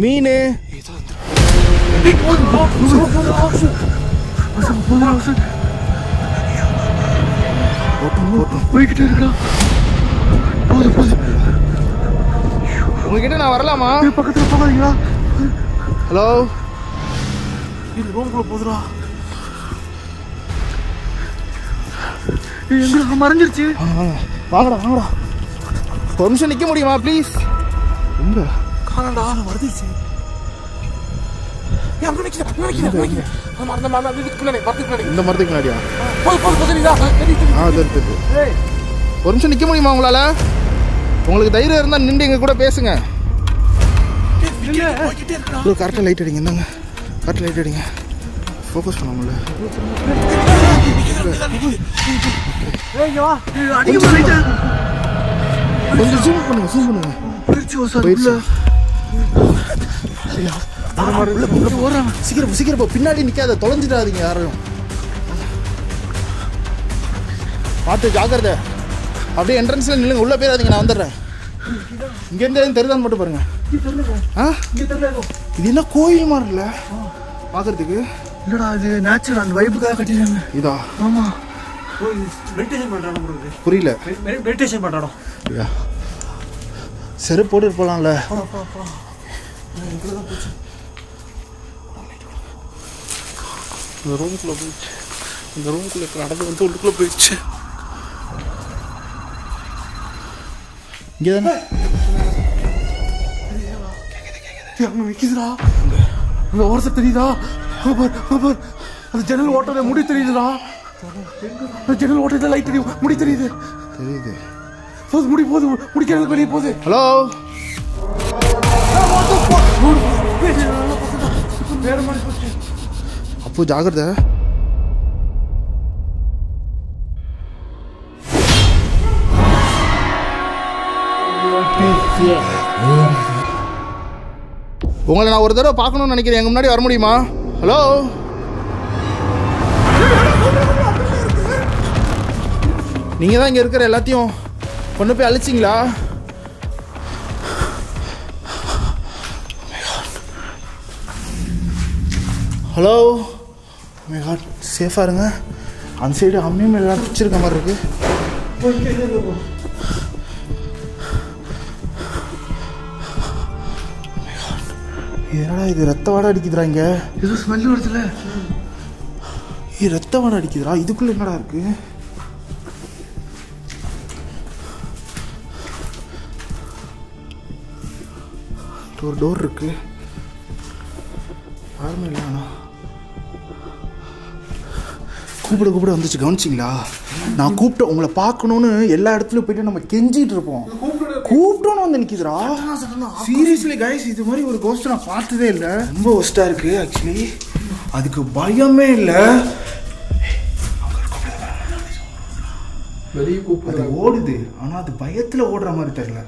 மீன். போய்கிட்டே இருக்கா. உங்ககிட்ட நான் வரலாமா? பக்கத்தில் போகாதீங்களா? ஹலோ, இது ரூம்குள்ளே போதுரா. எங்க மறைஞ்சிருச்சு. வாங்கடா. ஒரு நிமிஷம் நிற்க முடியுமா ப்ளீஸ்? எங்க காணடா வருதுச்சு. இந்த மரத்துக்கு முன்னாடியா? ஒரு நிமிஷம் நிற்க முடியுமா உங்களால? உங்களுக்கு தைரியம் இருந்தால் நின்று எங்கள் கூட பேசுங்க. ப்ரோ கரெக்டாக லைட் அடிங்க. இந்தாங்க கரெக்டாக லைட் அடிங்க. ஃபோக்கஸ் பண்ண முடியல. கொஞ்சம் ஜூம் பண்ணுங்க, ஜூம் பண்ணுங்க. சீக்கிரம் சீக்கிரம் பின்னாடி நிற்காத, தொலைஞ்சிடாதீங்க யாரும். பார்த்து ஜாக்கிரதை. அப்படியே என்ட்ரன்ஸில் நில்லுங்க, உள்ளே போயிடாதீங்க, நான் வந்துடுறேன். இங்கேருந்து எதுவும் தெரியுதான்னு மட்டும் பாருங்க. இது என்ன கோயில் மாதிரி இல்லை பார்க்கறதுக்கு? இல்லடா இது நேச்சுரல், அந்த வைப்புக்காக கட்டிடுறாங்க. இதா? ஆமா. மெடிடேஷன் பண்றானே. புரியல. மெடிடேஷன் பண்றானோ? செருப்பு போட்டு இருப்பலாம்ல. இந்த ரூமுக்குள்ளே போயிடுச்சு. இந்த ரூமுக்குள்ளே நடந்து வந்து உள்ளுக்குள்ளே போயிடுச்சு. இங்கே தானே அங்கே வைக்குதுடா. அந்த ஓரத்தை தெரியுதா? அந்த ஜன்னல் ஓட்டத முடி தெரியுதுடா. அந்த ஜன்னல் ஓட்டத்தில் லைட் தெரியும், முடி தெரியுது. தெரியுது. போது முடி, போது முடி ஜன்னல் வெளியே போகுது. ஹலோ அப்போ ஜாகிரதை. உங்களை நான் ஒரு தடவை பார்க்கணும்னு நினைக்கிறேன். எங்க முன்னாடி வர முடியுமா? ஹலோ நீங்கள் தான் இங்கே இருக்கிற எல்லாத்தையும் கொண்டு போய் அழிச்சிங்களா? ஹலோ மை காட், சேஃபாக இருங்க. அந்த சைடு அம்மியும் எல்லாம் பிடிச்சிருக்க மாதிரி இருக்கு. என்னடா இது, ரத்த வாடை அடிக்குதுடா. இங்கே இது ஸ்மெல் வருதுல்ல? ரத்த வாடை அடிக்குதுடா. இதுக்குள்ள என்னடா இருக்கு? ஒரு டோர் இருக்கு, யாருமே இல்லை. ஆனால் கூப்பிட வந்துச்சு, கவனிச்சிங்களா? நான் கூப்பிட்டேன் உங்களை பார்க்கணுன்னு. எல்லா இடத்துலையும் போயிட்டு நம்ம கெஞ்சிட்டு இருப்போம், கூப்பிட்டோன்னு வந்து நிற்கிதுடா. சீரியஸ்லி கைஸ், இது மாதிரி ஒரு கோஸ்ட் நான் பார்த்ததே இல்லை. ரொம்ப ஒஸ்ட்டாக இருக்கு ஆக்சுவலி. அதுக்கு பயமே இல்லை. வெளியே கூப்பிட்டு ஓடுது, ஆனால் அது பயத்தில் ஓடுற மாதிரி தெரியல.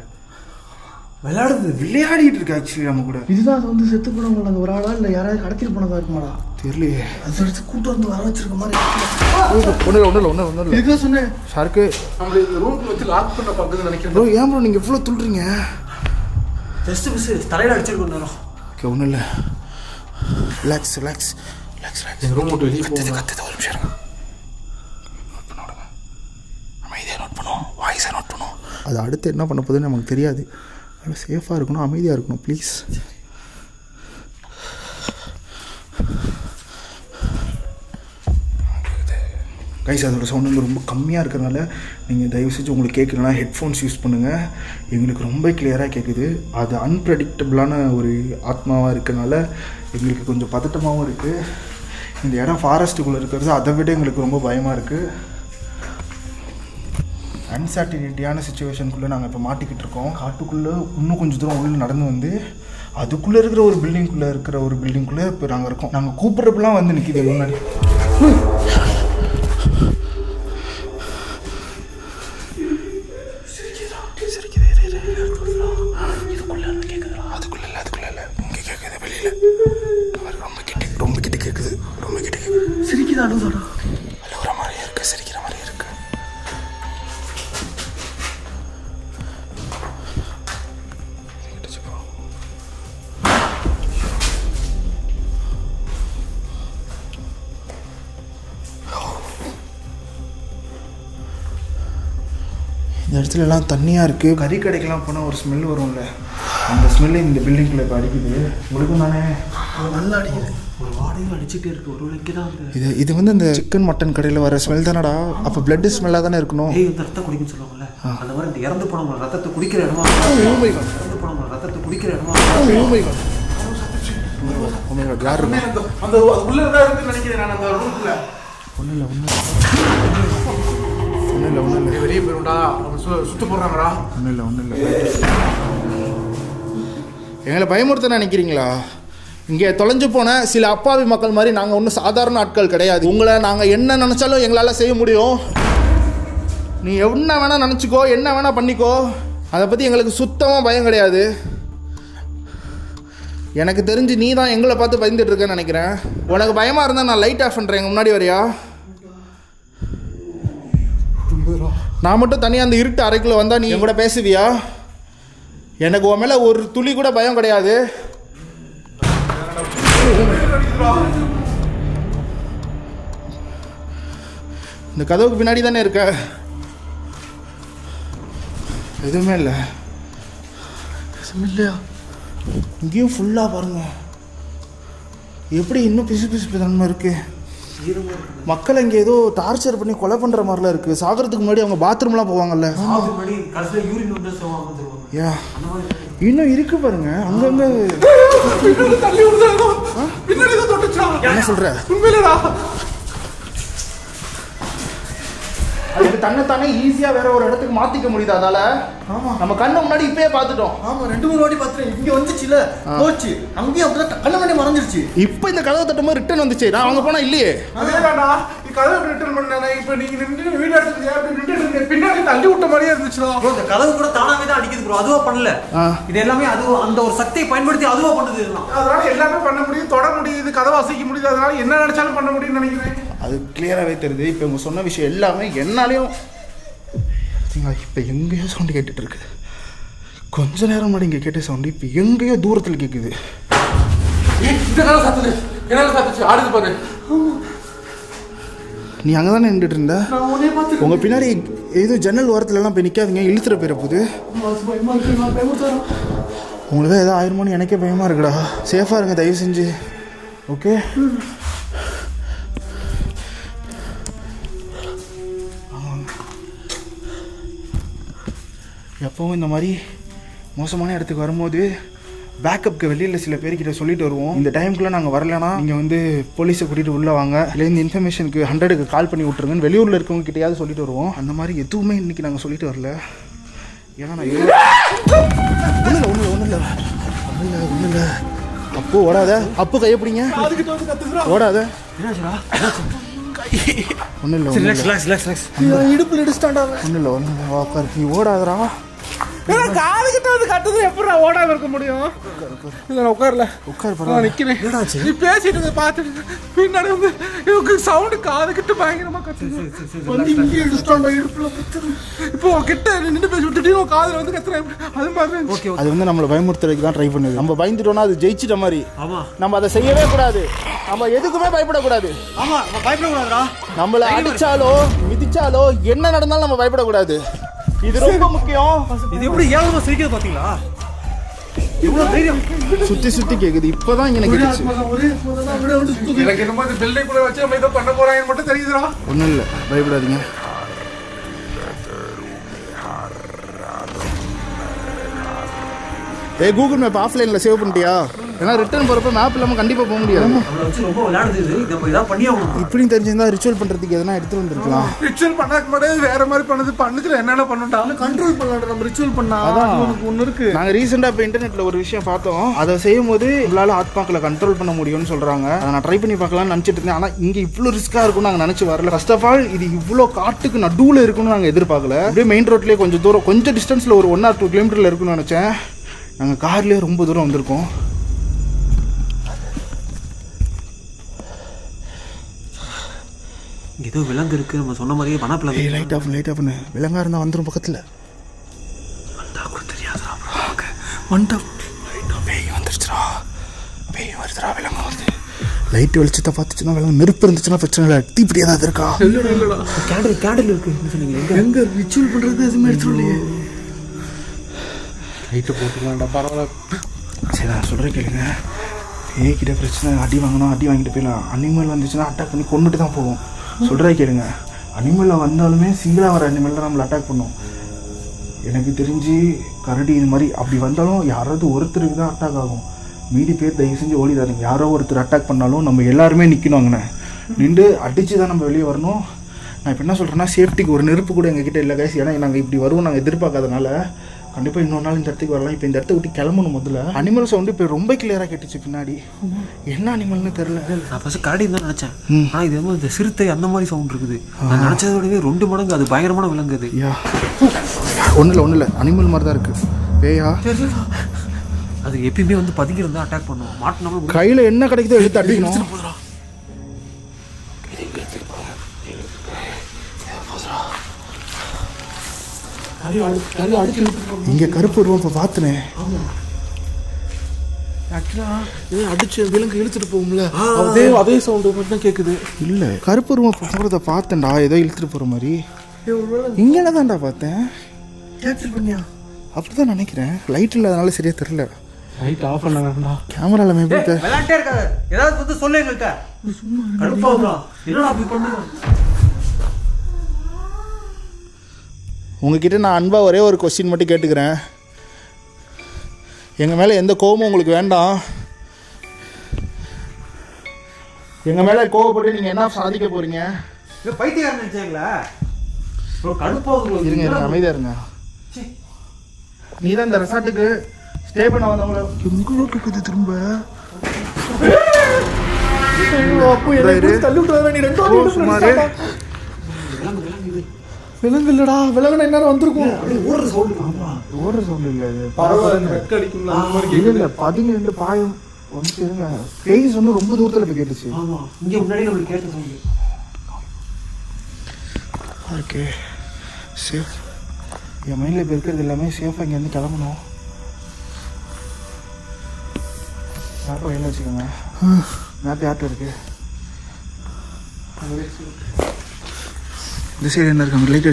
விளையாடிட்டு இருக்கு ஆக்சுவலி நம்ம கூட. இதுதான் அது வந்து செத்து போனவங்க அந்த ஒரு ஆளா இல்லை யாராவது கடத்திட்டு போனதா இருக்குமாடா? தெரியலையே. அது எடுத்து கூட்டு வந்து வர வச்சிருக்க மாதிரி. ஒன்றும் இல்லை. இதுதான் சொன்னேன் ஷாருக்கு. நம்மள இந்த ரூம்ல வச்சு லாக் பண்ண பார்க்குதுன்னு நினைக்கிறேன். ப்ரோ ஏன் ப்ரோ நீங்கள் இவ்வளோ துள்ளுறீங்க? ஜஸ்ட் மிஸ் தலையில அடிச்சிருக்கோம் நேரம். ஓகே ஒன்றும் இல்லை. Relax relax relax relax. இந்த ரூம் விட்டு வெளியே போகணும். கத்துது ஒரு நிமிஷம் இருங்க. நோட் பண்ண விடுங்க. அமைதியாக நோட் பண்ணுவோம், வாய்ஸாக நோட் பண்ணுவோம். அது அடுத்து என்ன பண்ண போகுதுன்னு நமக்கு தெரியாது. அதனால் சேஃபாக இருக்கணும், அமைதியாக இருக்கணும் ப்ளீஸ். கைஸ் அதோட சவுண்ட் வந்து ரொம்ப கம்மியாக இருக்கிறனால நீங்கள் தயவு செஞ்சு உங்களுக்கு கேட்கலன்னா ஹெட்ஃபோன்ஸ் யூஸ் பண்ணுங்கள். எங்களுக்கு ரொம்ப கிளியராக கேட்குது. அது அன்பிரடிக்டபிளான ஒரு ஆத்மாவாக இருக்கிறனால எங்களுக்கு கொஞ்சம் பதட்டமாகவும் இருக்குது. இந்த இடம் ஃபாரஸ்ட்டுக்குள்ளே இருக்கிறது அதை விட எங்களுக்கு ரொம்ப பயமாக இருக்குது. அன்சர்டினிட்டியான சுச்சுவேஷனுக்குள்ளே நாங்கள் இப்போ மாட்டிக்கிட்டு இருக்கோம். காட்டுக்குள்ளே இன்னும் கொஞ்சம் தூரம் உள்ளே நடந்து வந்து அதுக்குள்ளே இருக்கிற ஒரு பில்டிங்குள்ளே இப்போ நாங்கள் இருக்கோம். நாங்கள் கூப்பிட்றப்பெல்லாம் வந்து நிற்கிது முன்னாடி. அழுகுற மாதிரியே இருக்கு, சிரிக்கிற மாதிரியே இருக்கு. இந்த இடத்துல எல்லாம் தண்ணியாக இருக்குது. கறி கடைக்கெல்லாம் போனால் ஒரு ஸ்மெல் வரும்ல, அந்த ஸ்மெல்லு இந்த பில்டிங்கில் இப்போ அடிக்குது. உங்களுக்கும் தானே நல்லா அடிக்குது. ஒரு வாடையும் அடிச்சுட்டே இருக்கு. ஒரு வேளைக்கு தான் இது வந்து இந்த சிக்கன் மட்டன் கடையில் வர ஸ்மெல் தானடா. அப்போ பிளட் ஸ்மெல்லாக தானே இருக்கணும். இந்த ரத்தம் குடிக்குன்னு சொல்லுவாங்கல்ல, அந்த மாதிரி இந்த இறந்து போனவங்க ரத்தத்தை குடிக்கிற இடமா, இறந்து போனவங்க ரத்தத்தை குடிக்கிற இடமா. யார் இருக்கு? அந்த உள்ள தான் இருக்குன்னு நினைக்கிறேன் நான் அந்த ரூம்ல. ஒன்றும் இல்லை ஒன்றும் இல்லை வெளியே போயிருண்டா, அவங்க சுத்த போடுறாங்கடா. ஒன்றும் இல்லை எங்களை பயமுறுத்த நினைக்கிறீங்களா? இங்கே தொலைஞ்சு போன சில அப்பாவி மக்கள் மாதிரி நாங்கள் ஒன்றும் சாதாரண ஆட்கள் கிடையாது. உங்களை நாங்கள் என்ன நினச்சாலும் எங்களால் செய்ய முடியும். நீ என்ன வேணால் நினச்சிக்கோ, என்ன வேணால் பண்ணிக்கோ, அதை பற்றி எங்களுக்கு சுத்தமாக பயம் கிடையாது. எனக்கு தெரிஞ்சு நீ தான் எங்களை பார்த்து பயந்துட்டு இருக்கேன்னு நினைக்கிறேன். உனக்கு பயமாக இருந்தால் நான் லைட் ஆஃப் பண்ணுறேன். எங்கள் முன்னாடி வரையா? நான் மட்டும் தனியாக அந்த இருட்டு அறைக்குள்ளே வந்தால் நீ என் கூட பேசுவியா? எனக்கு உன் மேலே ஒரு துளி கூட பயம் கிடையாது. இந்த கதவுக்கு பின்னாடி தானே இருக்க. எதுவுமே இல்லை இல்லையா? இங்கேயும் ஃபுல்லாக பாருங்க. எப்படி இன்னும் பிசு பிசு தன்மை இருக்கு. மக்கள் இங்கே ஏதோ டார்ச்சர் பண்ணி கொலை பண்ணுற மாதிரிலாம் இருக்குது. சாகிறதுக்கு முன்னாடி அவங்க பாத்ரூம்லாம் போவாங்கல்ல. இன்னும் இருக்கு பாருங்க அங்கங்க. என்ன சொல்ற? அதுக்கு தன்னைத்தானே ஈஸியா வேற ஒரு இடத்துக்கு மாத்திக்க முடியுது. அதால நம்ம கண்ணு முன்னாடி இப்பயே பார்த்துட்டோம். ஆமா 2-3 வாட்டி பார்த்துட்டேன். இங்க வந்துச்சுல போச்சு, அங்கேயும் அப்படிதான் கண்ணு முன்னாடி மறைஞ்சிருச்சு. இப்போ இந்த கதவை தட்டும்போது ரிட்டர்ன் வந்துச்சு. நான் அவங்க போனா இல்லையே. அதேதான்டா, நீ கதவை ரிட்டர்ன் பண்ணானே. இப்போ நீங்க நின்று வீடியோ எடுத்து பின்னாடி தள்ளி விட்ட மாதிரியே இருந்துச்சுடா. ப்ரோ இந்த கதவு கூட தானாவே தான் அடிக்குது ப்ரோ, அதுவா பண்ணல. இது எல்லாமே அது அந்த ஒரு சக்தியை பயன்படுத்தி அதுவா பண்ணுது இதெல்லாம். அதனால எல்லாமே பண்ண முடியும், தொட முடியுது, கதவை அசைக்க முடியுது. அதனால என்ன நினைச்சாலும் பண்ண முடியும்னு நினைக்கிறேன். அது கிளியராகவே தெரியுது. இப்போ இவங்க சொன்ன விஷயம் எல்லாமே என்னாலையும். இப்போ எங்கேயோ சவுண்டு கேட்டுட்டு இருக்கு. கொஞ்ச நேரம் முன்னாடி இங்கே கேட்ட சவுண்டு இப்போ எங்கேயோ தூரத்தில் கேட்குது. இதனால சத்துது, என்னால சத்துச்சு, ஆடுது பாரு. நீ அங்கே தானே நின்றுட்டு இருந்த. உங்கள் பின்னாடி ஏதோ ஜன்னல் ஓரத்துலலாம் போய் நிற்காதீங்க, இழுத்துற போயிட போகுது. உங்களுக்கு தான் ஏதோ ஆயிருமோன்னு எனக்கே பயமாக இருக்குடா. சேஃபாக இருங்க தயவு செஞ்சு. ஓகே எப்போவும் இந்த மாதிரி மோசமான இடத்துக்கு வரும்போது பேக்கப்புக்கு வெளியில் சில பேர்கிட்ட சொல்லிட்டு வருவோம். இந்த டைமுக்குள்ளே நாங்கள் வரலைன்னா நீங்கள் வந்து போலீஸை கூட்டிகிட்டு உள்ளே வாங்க, இல்லை இந்த இன்ஃபர்மேஷனுக்கு 100க்கு கால் பண்ணி விட்ருங்கன்னு வெளியூரில் இருக்கவங்க கிட்டையாவது சொல்லிட்டு வருவோம். அந்த மாதிரி எதுவுமே இன்றைக்கி நாங்கள் சொல்லிட்டு வரல. ஏன்னா நான் ஒன்றும் இல்லை அப்போ ஓடாத. அப்போ கையை பிடிங்க, ஓடாத. ஒன்றும் இல்லை இடுப்புல இடிச்சிட்டாண்டா. ஒன்றும் இல்லை உட்காரு. நீ ஓடாதரா. காது கிட்ட வந்து கட்டுறது எப்படி ஓடாம இருக்க முடியும்? உட்கார்ல உட்கார் நிக்கிறேன். நீ பேசிட்டு பார்த்துட்டு பின்னாடி வந்து எனக்கு சவுண்டு காது கிட்ட பயங்கரமா கத்துது. இப்போ கிட்ட நின்று பேசி விட்டுட்டு காதுல வந்து கத்துறேன். அது மாதிரி அது வந்து நம்மளை பயமுறுத்துறதுக்கு தான் ட்ரை பண்ணுது. நம்ம பயந்துட்டோம்னா அது ஜெயிச்சிட்ட மாதிரி. நம்ம அதை செய்யவே கூடாது. நம்ம எதுக்குமே பயப்படக்கூடாது. ஆமா பயப்படக்கூடாதுடா. நம்மளை அடிச்சாலோ மிதிச்சாலோ என்ன நடந்தாலும் நம்ம பயப்படக்கூடாது. இது ரொம்ப முக்கியம். இது எப்படி ஏழமா சிரிக்கிறது பாத்தீங்களா? இவ்வளவு தைரியம் சுத்தி சுத்தி கேக்குது. இப்பதான் எனக்கு எனக்கு என்னமோ இந்த பில்டிங் குள்ள வச்சு நம்ம இதை பண்ண போறாங்கன்னு மட்டும் தெரியுதுடா. ஒன்றும் இல்லை, பயப்படாதீங்க. கூகுள் மேப் ஆஃப்லைனில் சேவ் பண்ணிட்டியா? ஏன்னா ரிட்டர்ன் போகிறப்ப மேப் இல்லாமல் கண்டிப்பாக போக முடியாது. ரொம்ப விளையாடுது. நம்ம இதான் பண்ணி ஆகணும். இப்படின்னு தெரிஞ்சிருந்தா ரிச்சுவல் பண்ணுறதுக்கு எதனா எடுத்துட்டு வந்துருக்கலாம். ரிச்சுவல் பண்ணாக்க மாட்டேது, வேற மாதிரி பண்ணுதுல என்னென்ன பண்ணுட்டா கண்ட்ரோல் பண்ணலாம். நம்ம ரிச்சுவல் பண்ணா அதான் ஒன்று இருக்கு. நாங்கள் ரீசெண்டாக இப்போ இன்டர்நெட்டில் ஒரு விஷயம் பார்த்தோம். அதை செய்யும் போது உங்களால் ஆத்மாக்களை கண்ட்ரோல் பண்ண முடியும்னு சொல்கிறாங்க. அதை நான் ட்ரை பண்ணி பார்க்கலாம்னு நினச்சிட்டு இருந்தேன். ஆனால் இங்கே இவ்வளோ ரிஸ்க்காக இருக்கும்னு நாங்கள் நினச்சி வரல. ஃபர்ஸ்ட் ஆஃப் ஆல் இது இவ்வளோ காட்டுக்கு நடுவில் இருக்குன்னு நாங்கள் எதிர்பார்க்கல. அப்படியே மெயின் ரோட்லேயே கொஞ்சம் தூரம், கொஞ்சம் டிஸ்டன்ஸில் ஒரு 1 or 2 கிலோமீட்டரில் இருக்குன்னு நினச்சேன். நாங்கள் கார்லேயே ரொம்ப தூரம் வந்திருக்கோம். ஏதோ விலங்கு இருக்கு. நம்ம சொன்ன மாதிரியே பணப்பில் லைட் ஆஃப் விலங்கா இருந்தால் வந்துடும் பக்கத்தில். பேய் வந்துருச்சுரா, பேய் வருதுரா. விலங்கு வந்து லைட் வெளிச்சத்தை பார்த்துச்சுன்னா விலங்கு, நெருப்பு இருந்துச்சுன்னா பிரச்சனை இல்லை. தீப்பிடி ஏதாவது இருக்கா? கேண்டில் இருக்கு. எங்க ரிச்சுவல் பண்றது எதுவுமே எடுத்துருலையே. லைட்டு போட்டுக்கலாம்டா, பரவாயில்ல. சரி நான் சொல்கிறேன் கேளுங்க. பேய்கிட்ட பிரச்சனை, அடி வாங்கணும், அடி வாங்கிட்டு போயிடலாம். அனிமல் வந்துச்சுன்னா அட்டாக் பண்ணி கொண்டுட்டு தான் போவோம். சொல்கிறே கேளுங்க. அனிமலில் வந்தாலுமே சிங்கிளாக வர அனிமல் தான் நம்மளை அட்டாக் பண்ணும். எனக்கு தெரிஞ்சு கரடி இது மாதிரி அப்படி வந்தாலும் யாராவது ஒருத்தருக்கு தான் அட்டாக் ஆகும். மீதி பேர் தயவு செஞ்சு ஓடிடாதீங்க. யாரோ ஒருத்தர் அட்டாக் பண்ணாலும் நம்ம எல்லாருமே நிற்கணும். அங்கே நின்று அடித்து தான் நம்ம வெளியே வரணும். நான் இப்போ என்ன சொல்கிறேன்னா சேஃப்டிக்கு ஒரு நெருப்பு கூட எங்ககிட்ட இல்லை கைஸ். ஏன்னா நாங்கள் இப்படி வருவோம் நாங்கள் எதிர்பார்க்காதனால கண்டிப்பாக இன்னொரு நாள் இந்த இடத்துக்கு வரலாம். இப்போ இந்த இடத்த விட்டு கிளம்பணும். முதல்ல அனிமல் சவுண்டு இப்போ ரொம்ப கிளியராக கேட்டுச்சு பின்னாடி. என்ன அனிமல்னு தெரில. நான் ஃபர்ஸ்ட் கரடி தான் நினச்சேன். ஆனால் இது வந்து இந்த சிறுத்தை அந்த மாதிரி சவுண்ட் இருக்குது. நான் நினச்சதை விடவே 2 மடங்கு அது பயங்கரமான விலங்குது. யா ஒன்றும் இல்லை அனிமல் மாதிரி தான் இருக்குது. பேயா அது எப்பயுமே வந்து பதுங்கி இருந்தால் அட்டாக் பண்ணுவோம். மாட்டினோம் கையில் என்ன கிடைக்குதோ எடுத்து அடிக்கணும். இங்கே கருப்பு உருவம் இப்போ பார்த்துனேன். ஆக்சுவலாக அடிச்சு விலங்கு இழுத்துட்டு போகும்ல, அதே சவுண்டு மட்டும் தான் கேட்குது. இல்லை கருப்பு உருவம் இப்போ போகிறத பார்த்தேன்டா, ஏதோ இழுத்துட்டு போகிற மாதிரி. இங்கே தான்டா பார்த்தேன். அப்படிதான் நினைக்கிறேன். லைட் இல்லாதனால சரியா தெரியல. லைட் ஆஃப் பண்ண வேண்டாம். கேமரால மேபி விளையாண்டே இருக்காது. ஏதாவது வந்து சொல்லு எங்கள்கிட்ட. கடுப்பாகுதா? என்னடா அப்படி பண்ணுங்க? உங்ககிட்ட நான் அன்பாக ஒரே ஒரு கொஸ்டின் மட்டும் கேட்டுக்கிறேன். எங்கள் மேலே எந்த கோபமும் உங்களுக்கு வேண்டாம். எங்கள் மேலே கோவப்பட்டு நீங்கள் என்ன சாதிக்க போகிறீங்க? பைத்தியக்காரன் நினைச்சாங்களா? கடுப்பாகுது. இருங்க அமைதியாக இருங்க. நீ தான் இந்த ரெசார்ட்டுக்கு ஸ்டே பண்ண வந்தவங்கள எங்கூட இருக்குது திரும்ப. விலங்கு இல்லடா, விலங்குனா என்ன வந்திருக்கும். ஓடுற சவுண்ட் இல்லை. இல்லை பதிங்க ரெண்டு பாயம் வந்துருங்க. பேய் சொன்ன ரொம்ப தூரத்தில் போய் கேட்டுச்சு. இங்கே முன்னாடி நம்மளுக்கு கேட்ட சவுண்டு. Okay safe. என் மைண்டில் இப்போ இருக்கிறது எல்லாமே சேஃபாக இங்கேருந்து கிளம்பணும். மேப்பை என்ன வச்சுக்கோங்க. மேப் யார்கிட்ட இருக்கு? இந்த சைடு என்ன இருக்காங்க? லைட்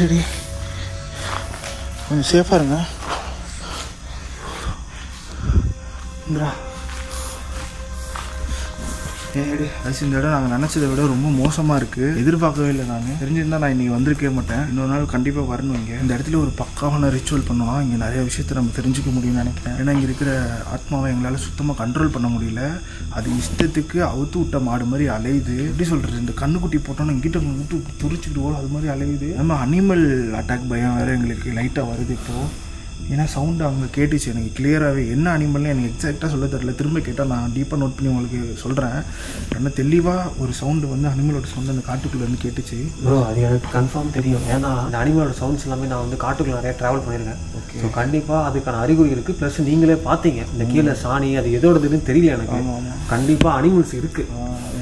அடி கொஞ்சம் சேஃபாக இருங்க. இந்தா இந்த இடம் நாங்கள் நினச்சதை விட ரொம்ப மோசமாக இருக்குது. எதிர்பார்க்கவே இல்லை. நான் தெரிஞ்சிருந்தால் நான் இன்றைக்கி வந்திருக்கவே மாட்டேன். இன்னொரு நாள் கண்டிப்பாக வரணும். இங்கே இந்த இடத்துல ஒரு பக்காவான ரிச்சுவல் பண்ணுவோம். இங்கே நிறைய விஷயத்தை நம்ம தெரிஞ்சுக்க முடியும்னு நினைக்கிறேன். ஏன்னா இங்கே இருக்கிற ஆத்மாவை எங்களால் சுத்தமாக கண்ட்ரோல் பண்ண முடியல. அது இஷ்டத்துக்கு அவுத்து விட்ட மாடு மாதிரி அலையுது. எப்படி சொல்கிறது, இந்த கண்ணுக்குட்டி போட்டோன்னா இங்கிட்ட விட்டு துரிச்சிக்கிட்டு போல அது மாதிரி அலையுது. நம்ம அனிமல் அட்டாக் பயம் வேறு எங்களுக்கு லைட்டாக வருது இப்போது. ஏன்னா சவுண்டு அவங்க கேட்டுச்சு எனக்கு கிளியராகவே. என்ன அனிமல்னு எனக்கு எக்ஸாக்டாக சொல்ல தெரியல. திரும்ப கேட்டால் நான் டீப்பாக நோட் பண்ணி உங்களுக்கு சொல்கிறேன். ஏன்னா தெளிவாக ஒரு சவுண்டு வந்து அனிமலோட சவுண்டு அந்த காட்டுக்குள்ளே வந்து கேட்டுச்சு. ப்ரோ அது எனக்கு கன்ஃபார்ம் தெரியும். ஏன்னா அந்த அனிமலோட சவுண்ட்ஸ் எல்லாமே நான் வந்து காட்டுக்குள்ள நிறைய ட்ராவல் பண்ணியிருக்கேன். ஓகே. ஸோ கண்டிப்பாக அதுக்கான அறிகுறி இருக்குது. ப்ளஸ் நீங்களே பார்த்தீங்க இந்த கீழே சாணி அது எதோடதுன்னு தெரியல எனக்கு. கண்டிப்பாக அனிமல்ஸ் இருக்குது.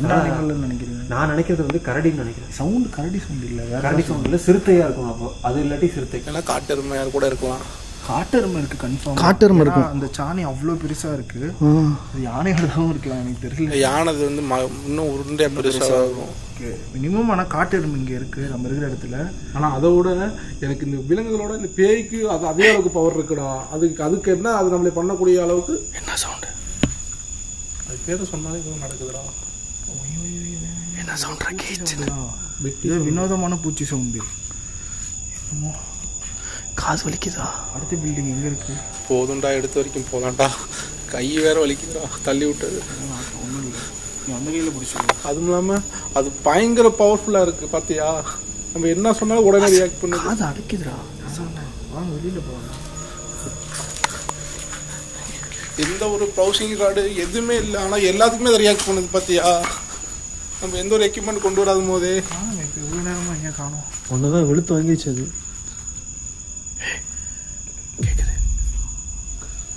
என்ன அனிமல்னு நினைக்கிறீங்க? நான் நினைக்கிறது வந்து கரடின்னு நினைக்கிறேன். சவுண்டு கரடி சவுண்டு இல்லை, கரடி சவுண்ட் இல்லை, சிறுத்தையாக இருக்கும். அப்போ அது இல்லாட்டி சிறுத்தை. ஏன்னா காட்டெருமையாக கூட இருக்கலாம். காட்டெருமை இருக்குது கன்ஃபார்ம். காட்டெருமை இருக்கும். அந்த சாணி அவ்வளோ பெருசாக இருக்குது. அது யானையோடதாகவும் இருக்கலாம் எனக்கு தெரியல. யானை வந்து இன்னும் உருண்டையாக பெருசாக இருக்கும். Okay minimum. ஆனால் காட்டெருமை இங்கே இருக்குது நம்ம இருக்கிற இடத்துல. ஆனால் அதை விட எனக்கு இந்த விலங்குகளோட இந்த பேய்க்கு அது அதே அளவுக்கு பவர் இருக்குடா. அதுக்கு என்ன அது நம்மளை பண்ணக்கூடிய அளவுக்கு என்ன சவுண்டு? அது பேரை சொன்னாலே எதுவும் நடக்குதுடா. என்ன சவுண்ட்? இது வினோதமான பூச்சி சவுண்டு. என்னமோ காசு வலிக்குதா? அடுத்த பில்டிங் எங்கே இருக்குது? போதும்டா, எடுத்த வரைக்கும் போதான்டா. கை வேற வலிக்குதுடா தள்ளி விட்டது. ஒன்றும் இல்லை, நீ அந்த கையில் பிடிச்சிடும். அதுவும் இல்லாமல் அது பயங்கர பவர்ஃபுல்லாக இருக்குது பார்த்தியா? நம்ம என்ன சொன்னாலும் உடனே ரியாக்ட் பண்ணுது. அது அடைக்குதுடா. வாங்க வெளியில் போகலாம். எந்த ஒரு ப்ரௌசிங் கார்டு எதுவுமே இல்லை, ஆனால் எல்லாத்துக்குமே அதை ரியாக்ட் பண்ணுது பார்த்தியா? நம்ம எந்த ஒரு எக்யூப்மெண்ட் கொண்டு வராத போதே இப்போ எவ்வளோ நேரமாக எங்கே காணும்? ஒன்று தான் வெளுத்து வாங்கிடுச்சு அது. கேட்குது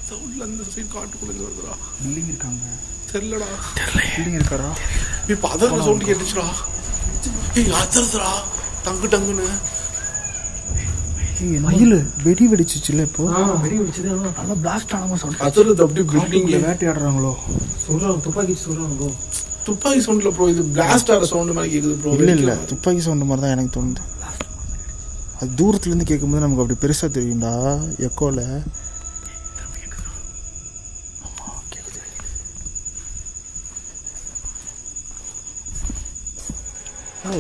சவுண்டில் அந்த சைடு காட்டுக்குள்ளே வருதுடா. பில்டிங் இருக்காங்க தெரியலடா. பில்டிங் இருக்காரா? இப்போ அதர் சவுண்டு கேட்டுச்சுடா. அதர்துடா டங்குன்னு. மயில் வெடி வெடிச்சிச்சுல இப்போ. வெடி வெடிச்சது நல்லா பிளாஸ்ட் ஆனமா சவுண்ட். அதர்து அப்படியே பில்டிங்கில் வேட்டையாடுறாங்களோ சொல்கிறாங்க. துப்பாக்கி சொல்கிறாங்க. துப்பாக்கி சவுண்டில் ப்ரோ இது பிளாஸ்ட் ஆகிற சவுண்டு மாதிரி கேட்குது ப்ரோ. இல்லை துப்பாக்கி சவுண்டு மாதிரி தான் எனக்கு தோணுது. அது தூரத்துலேருந்து கேட்கும்போது நமக்கு அப்படி பெருசாக தெரியும்டா எக்கோவில்.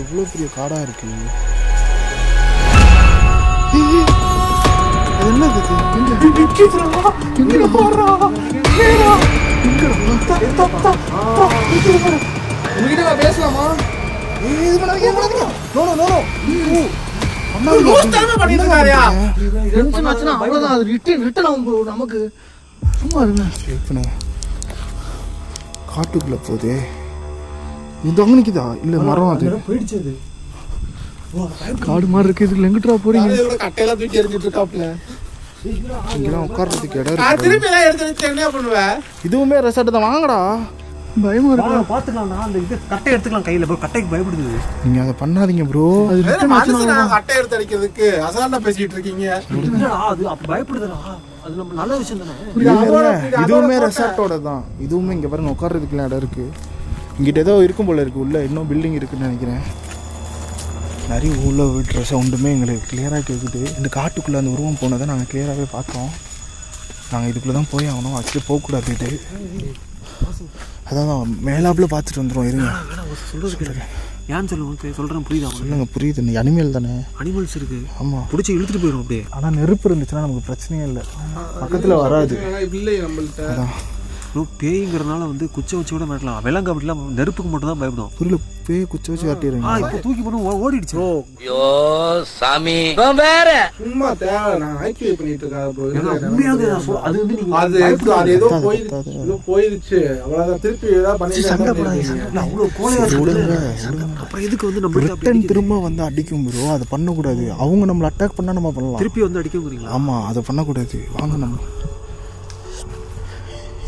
இவ்வளோ பெரிய காடாக இருக்கு. என்னது பேசலாமா? இது பண்ணாதீங்க. No no no no. Loose time பண்ணிட்டு இருக்காரியா? டென்ஷன் ஆச்சுனா அவ்வளவுதான். அது ரிட்டர்ன் ஆகும் bro நமக்கு. சும்மா இருங்க. கேட்பன காட்டுக்குள்ள போதே. இது அங்க நிக்குதா? இல்ல மரம் அது. போயிடுச்சு. காடு மாதிரி இருக்கு. இதுல எங்கிட்டா போறீங்க? அதோட கட்டையில தூக்கி எறிஞ்சிட்டு இருக்காப்ல. இங்கெல்லாம் உட்கார்றதுக்கு இடம் நான் இருக்கு. திருப்பி எல்லாம் எடுத்து வச்சு என்ன பண்ணுவ? இதுவுமே ரெசார்ட் தான். வாங்கடா. பயமா இருக்கு. பாத்துக்கலாம். அந்த இது கட்டை எடுத்துக்கலாம் கையில ப்ரோ. கட்டைக்கு பயப்படுது. நீங்க அதை பண்ணாதீங்க ப்ரோ. அது வேற ரிட்டர்ன் ஆச்சுனா மனுஷன் கட்டை எடுத்து அடிக்கிறதுக்கு அசால்ட்டா பேசிட்டு இருக்கீங்க. என்னடா அது அப்ப பயப்படுதுடா. அது நம்ம நல்ல விஷயம் தானே. இதுவுமே ரெசார்ட்டோட தான். இதுவுமே இங்க பாருங்க உட்கார்றதுக்குலாம் இடம் இருக்கு. இங்கிட்ட ஏதோ இருக்கும் போல இருக்கு. உள்ள இன்னும் பில்டிங் இருக்குன்னு நினைக்கிறேன். நிறைய உள்ள விட்டுற சவுண்டுமே எங்களுக்கு கிளியராக கேட்குது. இந்த காட்டுக்குள்ளே அந்த உருவம் போனதை நாங்கள் கிளியராகவே பார்த்தோம். நாங்கள் இதுக்குள்ளே தான் போய் ஆகணும். ஆக்சுவலி போகக்கூடாது. இது அதான் மேலாப்பில் பார்த்துட்டு வந்துடும். இருங்க சொல்றது ஏன்னு சொல்லுவோம். சொல்கிறேன் புரியுதா? சொல்லுங்க. புரியுது. நீ அனிமல் தானே? அனிமல்ஸ் இருக்கு. ஆமாம். பிடிச்சி இழுத்துட்டு போயிடும் அப்படியே. ஆனால் நெருப்பு இருந்துச்சுன்னா நமக்கு பிரச்சனையே இல்லை. பக்கத்தில் வராது. இல்லை நம்மள்ட்ட. அதான் பேய்ங்கிறதுனால வந்து குச்சை வச்சு கூட மாட்டலாம். விலங்கு அப்படிலாம் நெருப்புக்கு மட்டும் தான் பயப்படும். புரியல. பேய் குச்சி வச்சு காட்டிடுங்க. இப்போ தூக்கி போட்டு ஓடிடுச்சு. ஐயோ சாமி வேற சும்மா தேவை. நான் ஐக்கிய பண்ணிட்டு இருக்காங்க ப்ரோ. அது வந்து நீங்க அது ஏதோ போயிடுச்சு. அவ்வளவுதான். திருப்பி ஏதாவது பண்ணி அவ்வளோ கோலையா அப்புறம் எதுக்கு வந்து நம்ம ரிட்டன் திரும்ப வந்து அடிக்கும் ப்ரோ. அதை பண்ணக்கூடாது. அவங்க நம்மளை அட்டாக் பண்ணால் நம்ம பண்ணலாம். திருப்பி வந்து அடிக்கங்கிறீங்களா? ஆமாம், அதை பண்ணக்கூடாது. வாங்க நம்ம